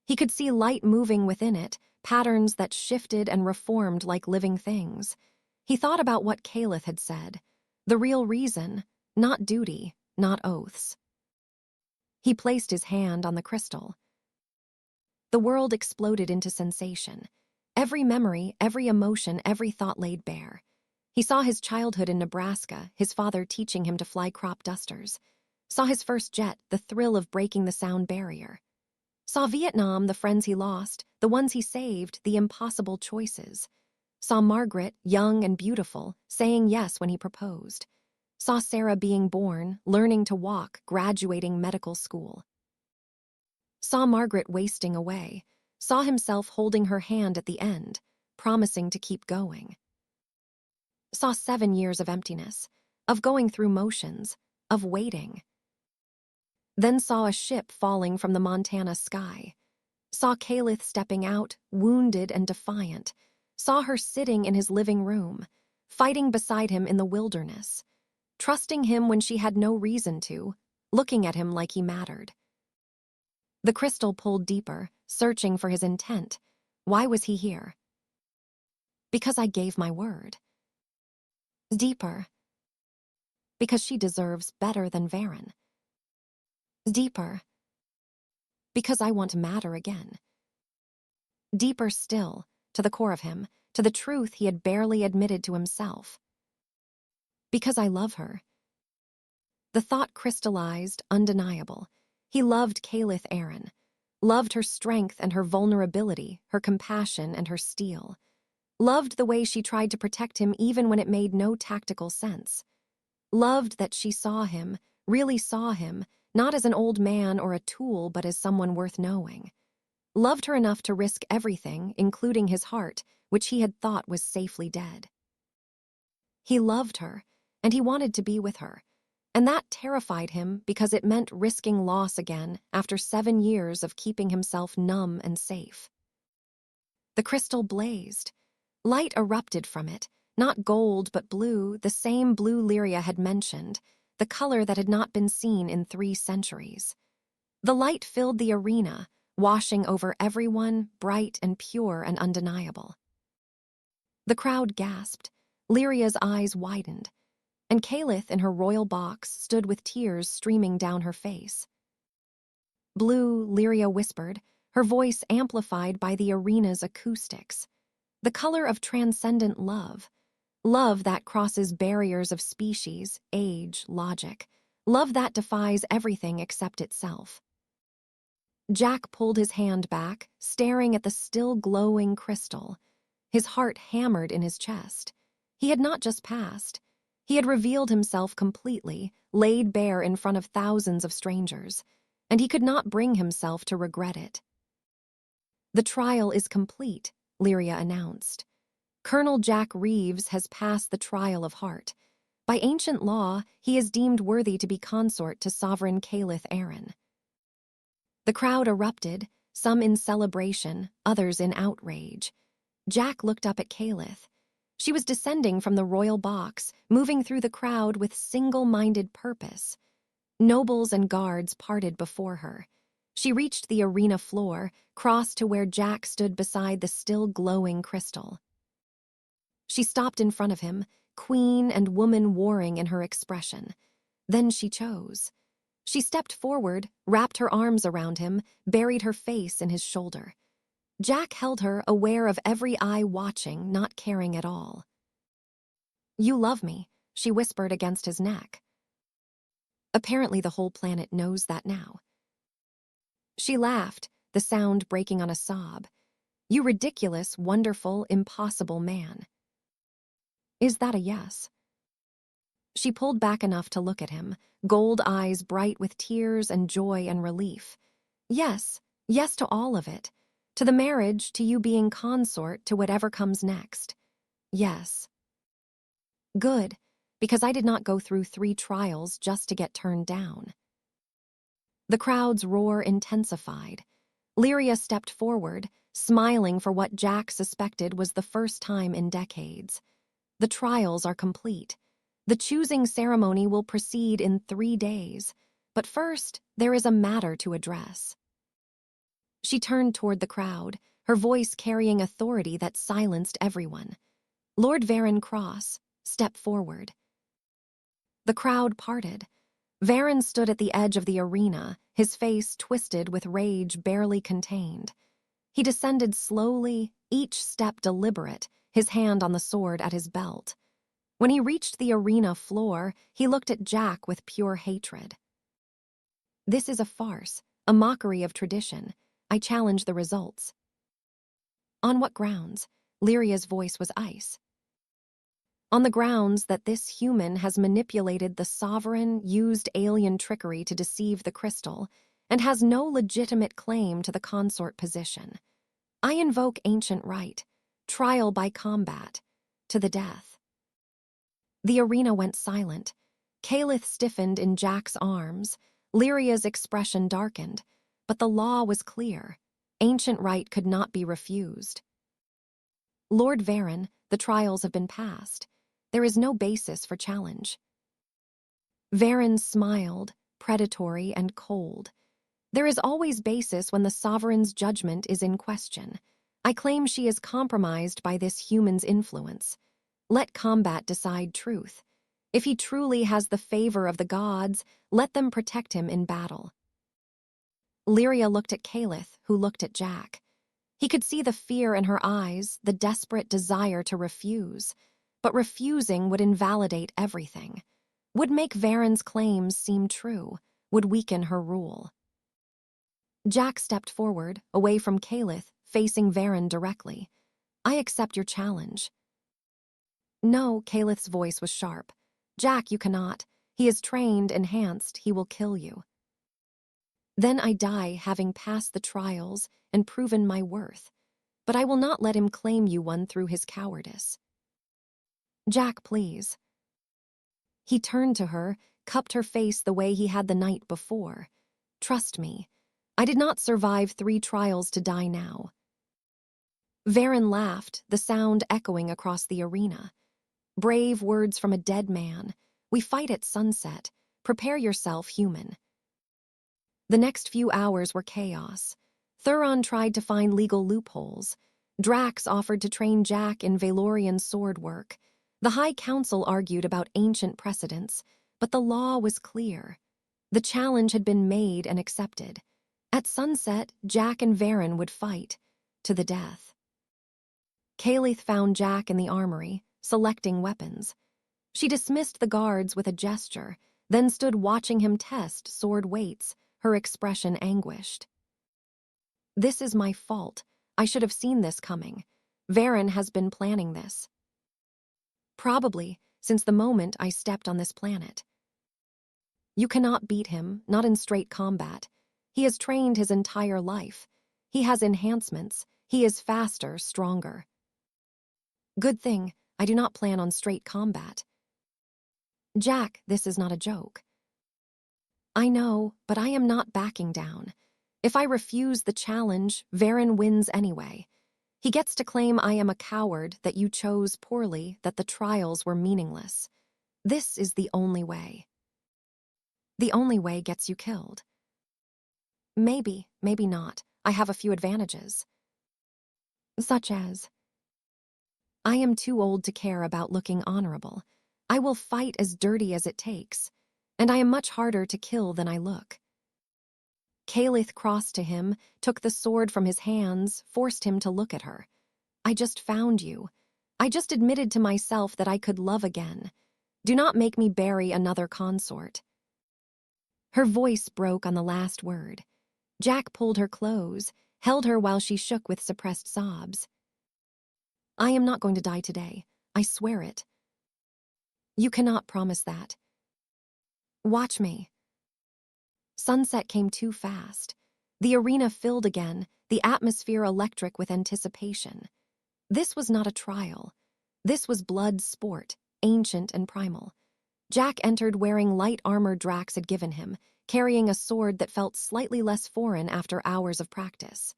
He could see light moving within it, patterns that shifted and reformed like living things. He thought about what Kaelith had said. The real reason, not duty, not oaths. He placed his hand on the crystal. The world exploded into sensation. Every memory, every emotion, every thought laid bare. He saw his childhood in Nebraska, his father teaching him to fly crop dusters. Saw his first jet, the thrill of breaking the sound barrier. Saw Vietnam, the friends he lost, the ones he saved, the impossible choices. Saw Margaret, young and beautiful, saying yes when he proposed. Saw Sarah being born, learning to walk, graduating medical school. Saw Margaret wasting away. Saw himself holding her hand at the end, promising to keep going. Saw 7 years of emptiness, of going through motions, of waiting. Then saw a ship falling from the Montana sky. Saw Kaelith stepping out, wounded and defiant. Saw her sitting in his living room, fighting beside him in the wilderness, trusting him when she had no reason to, looking at him like he mattered. The crystal pulled deeper, searching for his intent. Why was he here? Because I gave my word. Deeper. Because she deserves better than Varen. Deeper. Because I want to matter again. Deeper still, to the core of him, to the truth he had barely admitted to himself. Because I love her. The thought crystallized, undeniable. He loved Kaelith Aren. Loved her strength and her vulnerability, her compassion and her steel. Loved the way she tried to protect him even when it made no tactical sense. Loved that she saw him, really saw him, not as an old man or a tool but as someone worth knowing. Loved her enough to risk everything, including his heart, which he had thought was safely dead. He loved her, and he wanted to be with her. And that terrified him because it meant risking loss again after 7 years of keeping himself numb and safe. The crystal blazed. Light erupted from it, not gold but blue, the same blue Lyria had mentioned, the color that had not been seen in 3 centuries. The light filled the arena, washing over everyone, bright and pure and undeniable. The crowd gasped. Lyria's eyes widened. And Kaelith in her royal box stood with tears streaming down her face. Blue, Lyria whispered, her voice amplified by the arena's acoustics. The color of transcendent love. Love that crosses barriers of species, age, logic. Love that defies everything except itself. Jack pulled his hand back, staring at the still glowing crystal. His heart hammered in his chest. He had not just passed. He had revealed himself completely, laid bare in front of thousands of strangers, and he could not bring himself to regret it. The trial is complete, Lyria announced. Colonel Jack Reeves has passed the trial of heart. By ancient law, he is deemed worthy to be consort to Sovereign Kaelith Aren. The crowd erupted, some in celebration, others in outrage. Jack looked up at Kaelith. She was descending from the royal box, moving through the crowd with single-minded purpose. Nobles and guards parted before her. She reached the arena floor, crossed to where Jack stood beside the still glowing crystal. She stopped in front of him, queen and woman warring in her expression. Then she chose. She stepped forward, wrapped her arms around him, buried her face in his shoulder. Jack held her, aware of every eye watching, not caring at all. "You love me," she whispered against his neck. Apparently the whole planet knows that now. She laughed, the sound breaking on a sob. "You ridiculous, wonderful, impossible man." "Is that a yes?" She pulled back enough to look at him, gold eyes bright with tears and joy and relief. "Yes, yes to all of it. To the marriage, to you being consort, to whatever comes next. Yes." "Good, because I did not go through 3 trials just to get turned down." The crowd's roar intensified. Lyria stepped forward, smiling for what Jack suspected was the first time in decades. "The trials are complete. The choosing ceremony will proceed in 3 days. But first, there is a matter to address." She turned toward the crowd, her voice carrying authority that silenced everyone. "Lord Varen Cross, step forward." The crowd parted. Varen stood at the edge of the arena, his face twisted with rage barely contained. He descended slowly, each step deliberate, his hand on the sword at his belt. When he reached the arena floor, he looked at Jack with pure hatred. "This is a farce, a mockery of tradition. I challenge the results." "On what grounds?" Lyria's voice was ice. "On the grounds that this human has manipulated the sovereign, used alien trickery to deceive the crystal, and has no legitimate claim to the consort position. I invoke ancient right, trial by combat, to the death." The arena went silent. Kaelith stiffened in Jack's arms. Lyria's expression darkened, but the law was clear. Ancient right could not be refused. "Lord Varen, the trials have been passed. There is no basis for challenge." Varen smiled, predatory and cold. "There is always basis when the sovereign's judgment is in question. I claim she is compromised by this human's influence. Let combat decide truth. If he truly has the favor of the gods, let them protect him in battle." Lyria looked at Kaelith, who looked at Jack. He could see the fear in her eyes, the desperate desire to refuse. But refusing would invalidate everything. Would make Varen's claims seem true, would weaken her rule. Jack stepped forward, away from Kaelith, facing Varen directly. "I accept your challenge." "No," Kaelith's voice was sharp. "Jack, you cannot. He is trained, enhanced, he will kill you." "Then I die having passed the trials and proven my worth. But I will not let him claim you one through his cowardice." "Jack, please." He turned to her, cupped her face the way he had the night before. "Trust me. I did not survive 3 trials to die now." Varen laughed, the sound echoing across the arena. "Brave words from a dead man. We fight at sunset. Prepare yourself, human." The next few hours were chaos. Thuron tried to find legal loopholes. Drax offered to train Jack in Valorian sword work. The High Council argued about ancient precedents, but the law was clear. The challenge had been made and accepted. At sunset, Jack and Varen would fight, to the death. Kaelith found Jack in the armory, selecting weapons. She dismissed the guards with a gesture, then stood watching him test sword weights, her expression anguished. "This is my fault. I should have seen this coming. Varen has been planning this. Probably, since the moment I stepped on this planet." "You cannot beat him, not in straight combat. He has trained his entire life. He has enhancements. He is faster, stronger." "Good thing, I do not plan on straight combat." "Jack, this is not a joke." "I know, but I am not backing down. If I refuse the challenge, Varen wins anyway. He gets to claim I am a coward, that you chose poorly, that the trials were meaningless. This is the only way. The only way gets you killed. Maybe, maybe not. I have a few advantages. Such as, I am too old to care about looking honorable. I will fight as dirty as it takes. And I am much harder to kill than I look. Kaelith crossed to him, took the sword from his hands, forced him to look at her. I just found you. I just admitted to myself that I could love again. Do not make me bury another consort. Her voice broke on the last word. Jack pulled her close, held her while she shook with suppressed sobs. I am not going to die today. I swear it. You cannot promise that. Watch me. Sunset came too fast. The arena filled again, the atmosphere electric with anticipation. This was not a trial. This was blood sport, ancient and primal. Jack entered wearing light armor Drax had given him, carrying a sword that felt slightly less foreign after hours of practice.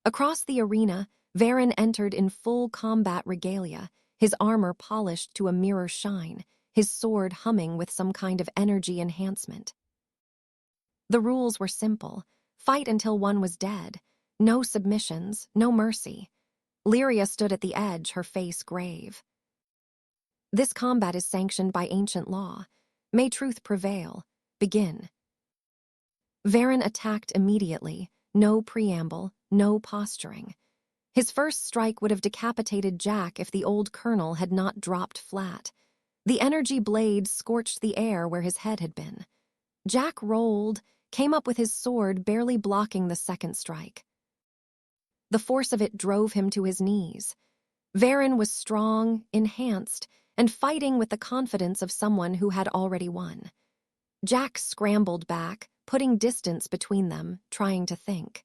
Across the arena, Varen entered in full combat regalia, his armor polished to a mirror shine, his sword humming with some kind of energy enhancement. The rules were simple. Fight until one was dead. No submissions, no mercy. Lyria stood at the edge, her face grave. This combat is sanctioned by ancient law. May truth prevail. Begin. Varen attacked immediately. No preamble, no posturing. His first strike would have decapitated Jack if the old colonel had not dropped flat. The energy blade scorched the air where his head had been. Jack rolled, came up with his sword barely blocking the second strike. The force of it drove him to his knees. Varen was strong, enhanced, and fighting with the confidence of someone who had already won. Jack scrambled back, putting distance between them, trying to think.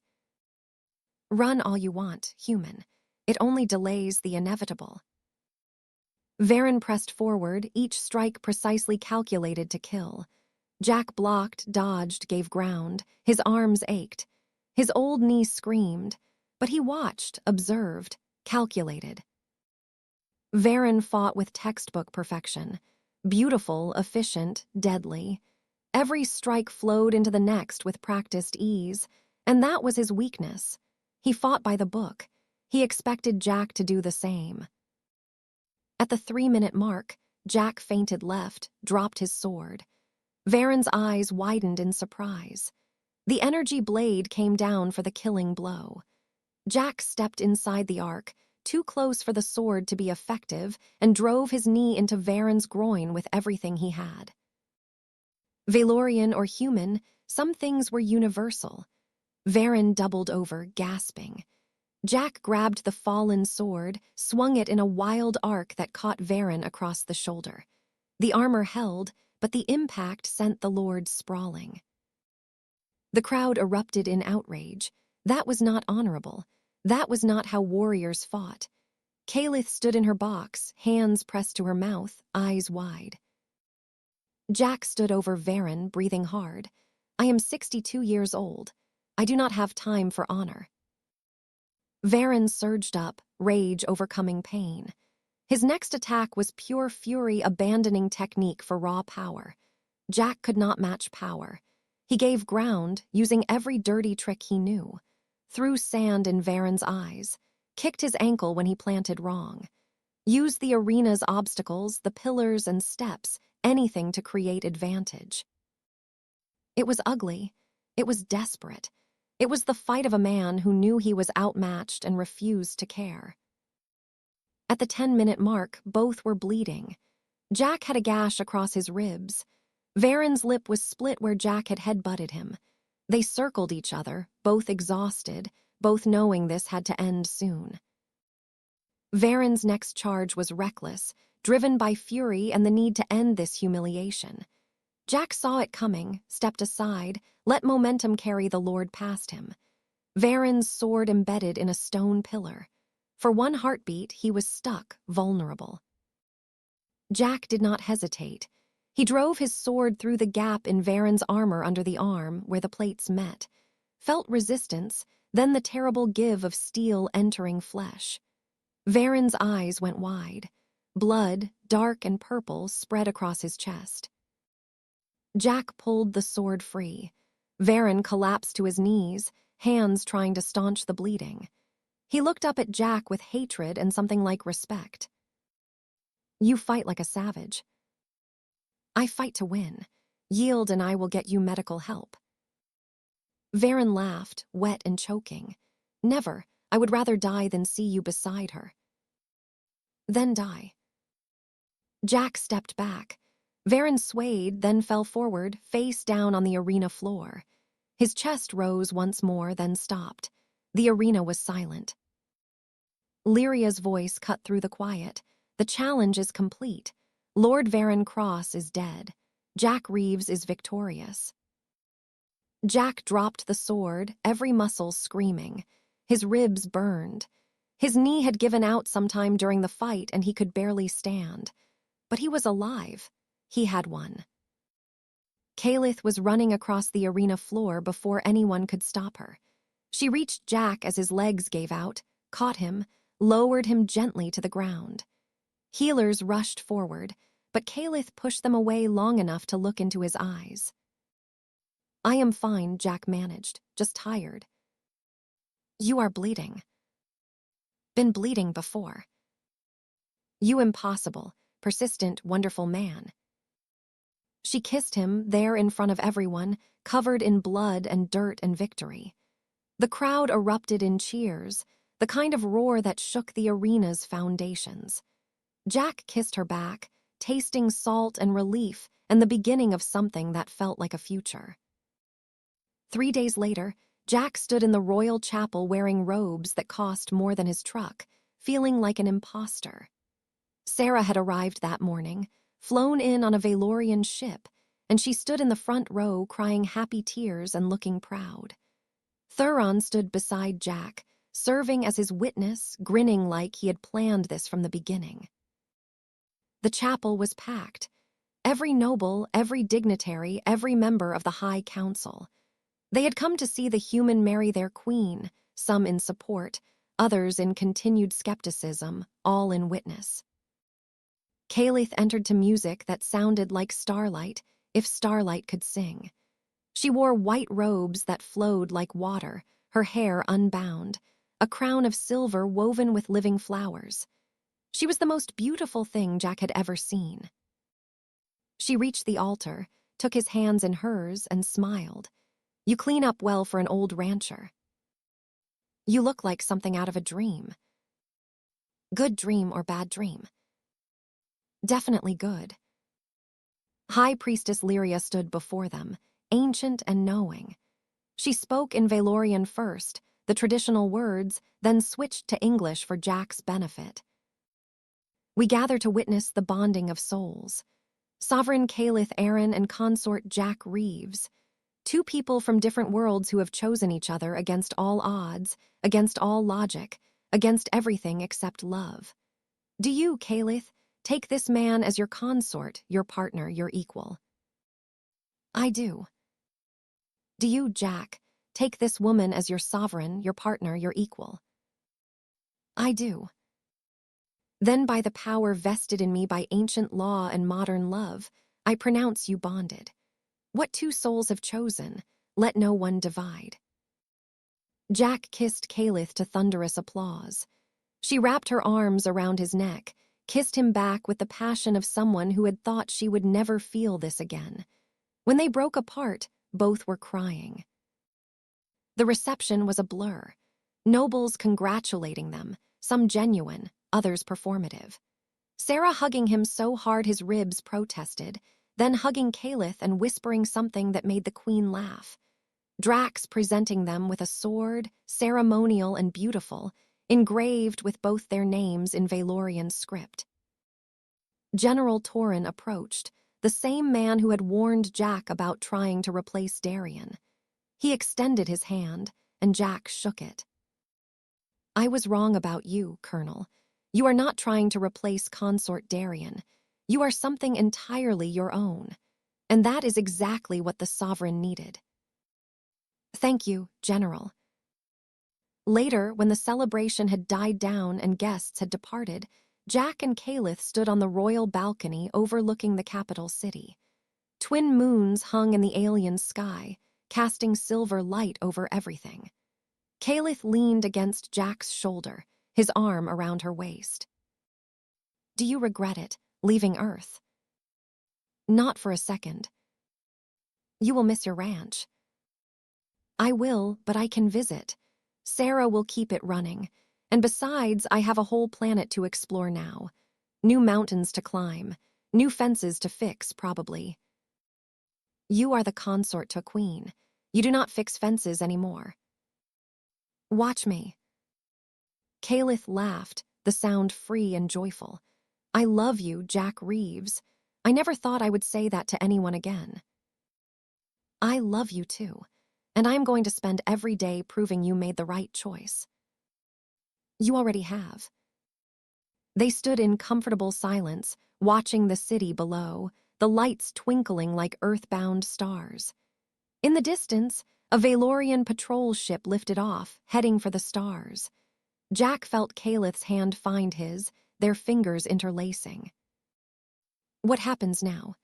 Run all you want, human. It only delays the inevitable. Varen pressed forward, each strike precisely calculated to kill. Jack blocked, dodged, gave ground. His arms ached. His old knee screamed. But he watched, observed, calculated. Varen fought with textbook perfection. Beautiful, efficient, deadly. Every strike flowed into the next with practiced ease, and that was his weakness. He fought by the book. He expected Jack to do the same. At the 3-minute mark, Jack fainted left, dropped his sword. Varen's eyes widened in surprise. The energy blade came down for the killing blow. Jack stepped inside the arc, too close for the sword to be effective, and drove his knee into Varen's groin with everything he had. Valorian or human, some things were universal. Varen doubled over, gasping. Jack grabbed the fallen sword, swung it in a wild arc that caught Varen across the shoulder. The armor held, but the impact sent the lord sprawling. The crowd erupted in outrage. That was not honorable. That was not how warriors fought. Kaelith stood in her box, hands pressed to her mouth, eyes wide. Jack stood over Varen, breathing hard. I am 62 years old. I do not have time for honor. Varen surged up, rage overcoming pain. His next attack was pure fury abandoning technique for raw power. Jack could not match power. He gave ground, using every dirty trick he knew. Threw sand in Varen's eyes. Kicked his ankle when he planted wrong. Used the arena's obstacles, the pillars and steps, anything to create advantage. It was ugly. It was desperate. It was the fight of a man who knew he was outmatched and refused to care. At the 10-minute mark, both were bleeding. Jack had a gash across his ribs. Varen's lip was split where Jack had headbutted him. They circled each other, both exhausted, both knowing this had to end soon. Varen's next charge was reckless, driven by fury and the need to end this humiliation. Jack saw it coming, stepped aside, let momentum carry the lord past him. Varen's sword embedded in a stone pillar. For one heartbeat, he was stuck, vulnerable. Jack did not hesitate. He drove his sword through the gap in Varen's armor under the arm, where the plates met. felt resistance, then the terrible give of steel entering flesh. Varen's eyes went wide. Blood, dark and purple, spread across his chest. Jack pulled the sword free. Varen collapsed to his knees, hands trying to staunch the bleeding. He looked up at Jack with hatred and something like respect. You fight like a savage. I fight to win. Yield and I will get you medical help. Varen laughed, wet and choking. Never. I would rather die than see you beside her. Then die. Jack stepped back. Varen swayed, then fell forward, face down on the arena floor. His chest rose once more, then stopped. The arena was silent. Lyria's voice cut through the quiet. The challenge is complete. Lord Varen Cross is dead. Jack Reeves is victorious. Jack dropped the sword, every muscle screaming. His ribs burned. His knee had given out sometime during the fight and he could barely stand. But he was alive. He had won. Kaelith was running across the arena floor before anyone could stop her. She reached Jack as his legs gave out, caught him, lowered him gently to the ground. Healers rushed forward, but Kaelith pushed them away long enough to look into his eyes. I am fine, Jack managed, just tired. You are bleeding. Been bleeding before. You impossible, persistent, wonderful man. She kissed him there in front of everyone, covered in blood and dirt and victory. The crowd erupted in cheers, the kind of roar that shook the arena's foundations. Jack kissed her back, tasting salt and relief and the beginning of something that felt like a future. 3 days later, Jack stood in the royal chapel wearing robes that cost more than his truck, feeling like an imposter. Sarah had arrived that morning, flown in on a Valorian ship, and she stood in the front row crying happy tears and looking proud. Thuron stood beside Jack, serving as his witness, grinning like he had planned this from the beginning. The chapel was packed. Every noble, every dignitary, every member of the High Council. They had come to see the human marry their queen, some in support, others in continued skepticism, all in witness. Kaelith entered to music that sounded like starlight, if starlight could sing. She wore white robes that flowed like water, her hair unbound, a crown of silver woven with living flowers. She was the most beautiful thing Jack had ever seen. She reached the altar, took his hands in hers, and smiled. You clean up well for an old rancher. You look like something out of a dream. Good dream or bad dream? Definitely good. High Priestess Lyria stood before them, ancient and knowing. She spoke in Valorian first, the traditional words, then switched to English for Jack's benefit. We gather to witness the bonding of souls. Sovereign Kaelith Aren and consort Jack Reeves. 2 people from different worlds who have chosen each other against all odds, against all logic, against everything except love. Do you, Kaelith, take this man as your consort, your partner, your equal? I do. Do you, Jack, take this woman as your sovereign, your partner, your equal? I do. Then by the power vested in me by ancient law and modern love, I pronounce you bonded. What 2 souls have chosen, let no one divide. Jack kissed Kaelith to thunderous applause. She wrapped her arms around his neck, kissed him back with the passion of someone who had thought she would never feel this again. When they broke apart, both were crying. The reception was a blur. Nobles congratulating them, some genuine, others performative. Sarah hugging him so hard his ribs protested, then hugging Kaelith and whispering something that made the queen laugh. Drax presenting them with a sword, ceremonial and beautiful, engraved with both their names in Valorian script. General Torin approached, the same man who had warned Jack about trying to replace Darian. He extended his hand, and Jack shook it. I was wrong about you, Colonel. You are not trying to replace consort Darian. You are something entirely your own. And that is exactly what the Sovereign needed. Thank you, General. Later, when the celebration had died down and guests had departed, Jack and Kaelith stood on the royal balcony overlooking the capital city. Twin moons hung in the alien sky, casting silver light over everything. Kaelith leaned against Jack's shoulder, his arm around her waist. Do you regret it, leaving Earth? Not for a second. You will miss your ranch. I will, but I can visit. Sarah will keep it running. And besides, I have a whole planet to explore now. New mountains to climb. New fences to fix, probably. You are the consort to a queen. You do not fix fences anymore. Watch me. Kaelith laughed, the sound free and joyful. I love you, Jack Reeves. I never thought I would say that to anyone again. I love you too, and I'm going to spend every day proving you made the right choice. You already have. They stood in comfortable silence, watching the city below, the lights twinkling like earthbound stars. In the distance, a Valorian patrol ship lifted off, heading for the stars. Jack felt Kaelith's hand find his, their fingers interlacing. What happens now?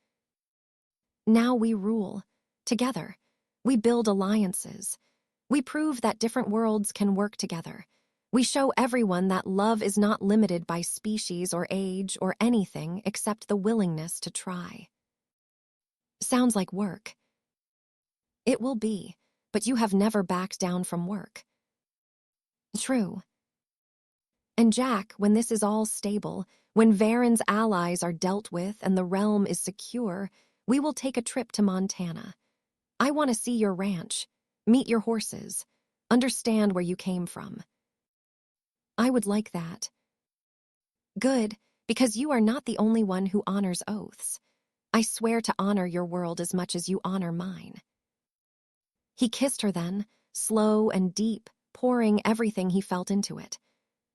Now we rule. Together. We build alliances. We prove that different worlds can work together. We show everyone that love is not limited by species or age or anything except the willingness to try. Sounds like work. It will be, but you have never backed down from work. True. And Jack, when this is all stable, when Varen's allies are dealt with and the realm is secure, we will take a trip to Montana. I want to see your ranch, meet your horses, understand where you came from. I would like that. Good, because you are not the only one who honors oaths. I swear to honor your world as much as you honor mine. He kissed her then, slow and deep, pouring everything he felt into it.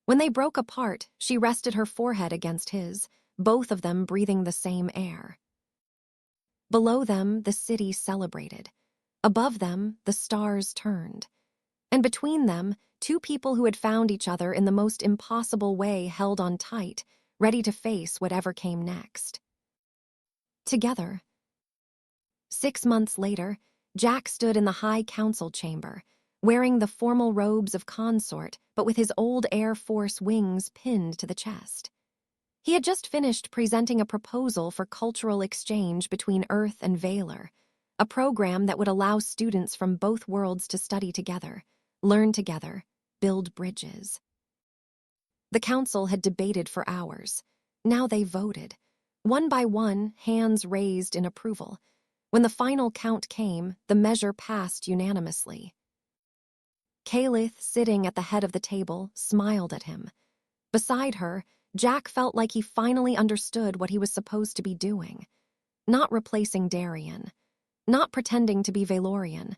When they broke apart, she rested her forehead against his, both of them breathing the same air. Below them, the city celebrated. Above them, the stars turned. And between them, two people who had found each other in the most impossible way held on tight, ready to face whatever came next. Together. 6 months later, Jack stood in the High Council chamber, wearing the formal robes of consort, but with his old Air Force wings pinned to the chest. He had just finished presenting a proposal for cultural exchange between Earth and Valor, a program that would allow students from both worlds to study together, learn together, build bridges. The council had debated for hours. Now they voted. One by one, hands raised in approval. When the final count came, the measure passed unanimously. Kaelith, sitting at the head of the table, smiled at him. Beside her, Jack felt like he finally understood what he was supposed to be doing. Not replacing Darien. Not pretending to be Valorian.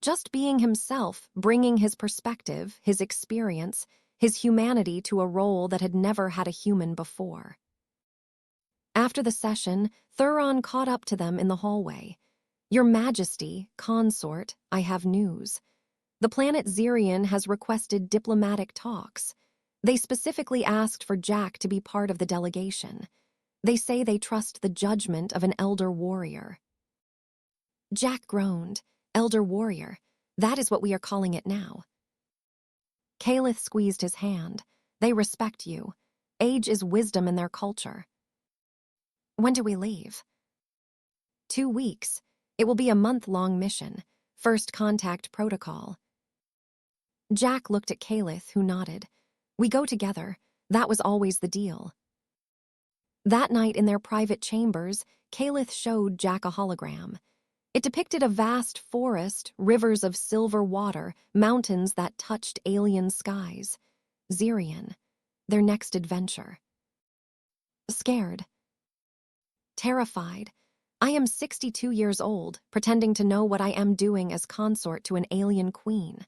Just being himself, bringing his perspective, his experience, his humanity to a role that had never had a human before. After the session, Thuron caught up to them in the hallway. Your Majesty, consort, I have news. The planet Zirian has requested diplomatic talks. They specifically asked for Jack to be part of the delegation. They say they trust the judgment of an elder warrior. Jack groaned. Elder warrior. That is what we are calling it now. Kaelith squeezed his hand. They respect you. Age is wisdom in their culture. When do we leave? 2 weeks. It will be a month-long mission. First contact protocol. Jack looked at Kaelith, who nodded. We go together. That was always the deal. That night in their private chambers, Kaelith showed Jack a hologram. It depicted a vast forest, rivers of silver water, mountains that touched alien skies. Zirian. Their next adventure. Scared. Terrified. I am 62 years old, pretending to know what I am doing as consort to an alien queen.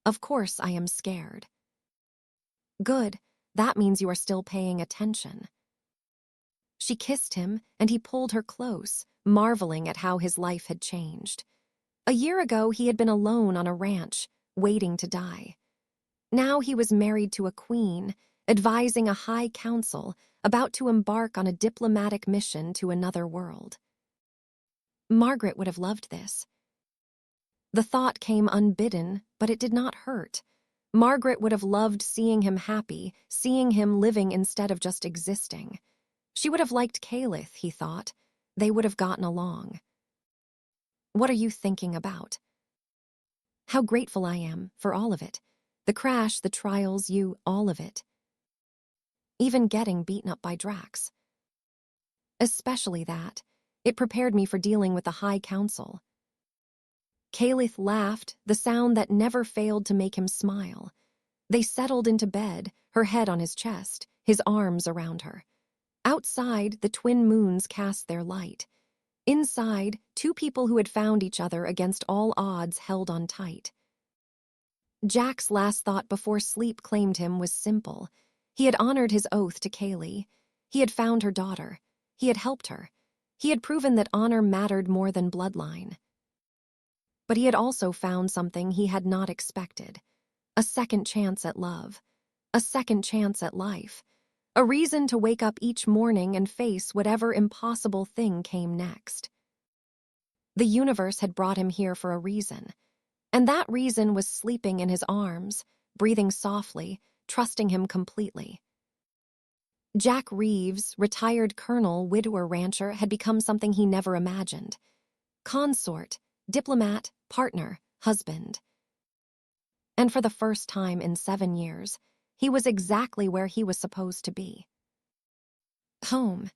Of course I am scared. Good. That means you are still paying attention. She kissed him, and he pulled her close, marveling at how his life had changed. A year ago, he had been alone on a ranch, waiting to die. Now he was married to a queen, advising a high council, about to embark on a diplomatic mission to another world. Margaret would have loved this. The thought came unbidden, but it did not hurt. Margaret would have loved seeing him happy, seeing him living instead of just existing. She would have liked Kaelith, he thought. They would have gotten along. What are you thinking about? How grateful I am for all of it. The crash, the trials, all of it. Even getting beaten up by Drax. Especially that. It prepared me for dealing with the High Council. Kaelith laughed, the sound that never failed to make him smile. They settled into bed, her head on his chest, his arms around her. Outside, the twin moons cast their light. Inside, two people who had found each other against all odds held on tight. Jack's last thought before sleep claimed him was simple. He had honored his oath to Kaylee. He had found her daughter. He had helped her. He had proven that honor mattered more than bloodline. But he had also found something he had not expected. A second chance at love. A second chance at life. A reason to wake up each morning and face whatever impossible thing came next. The universe had brought him here for a reason. And that reason was sleeping in his arms, breathing softly, trusting him completely. Jack Reeves, retired colonel, widower rancher, had become something he never imagined. Consort, diplomat, partner, husband. And for the first time in 7 years, he was exactly where he was supposed to be. Home.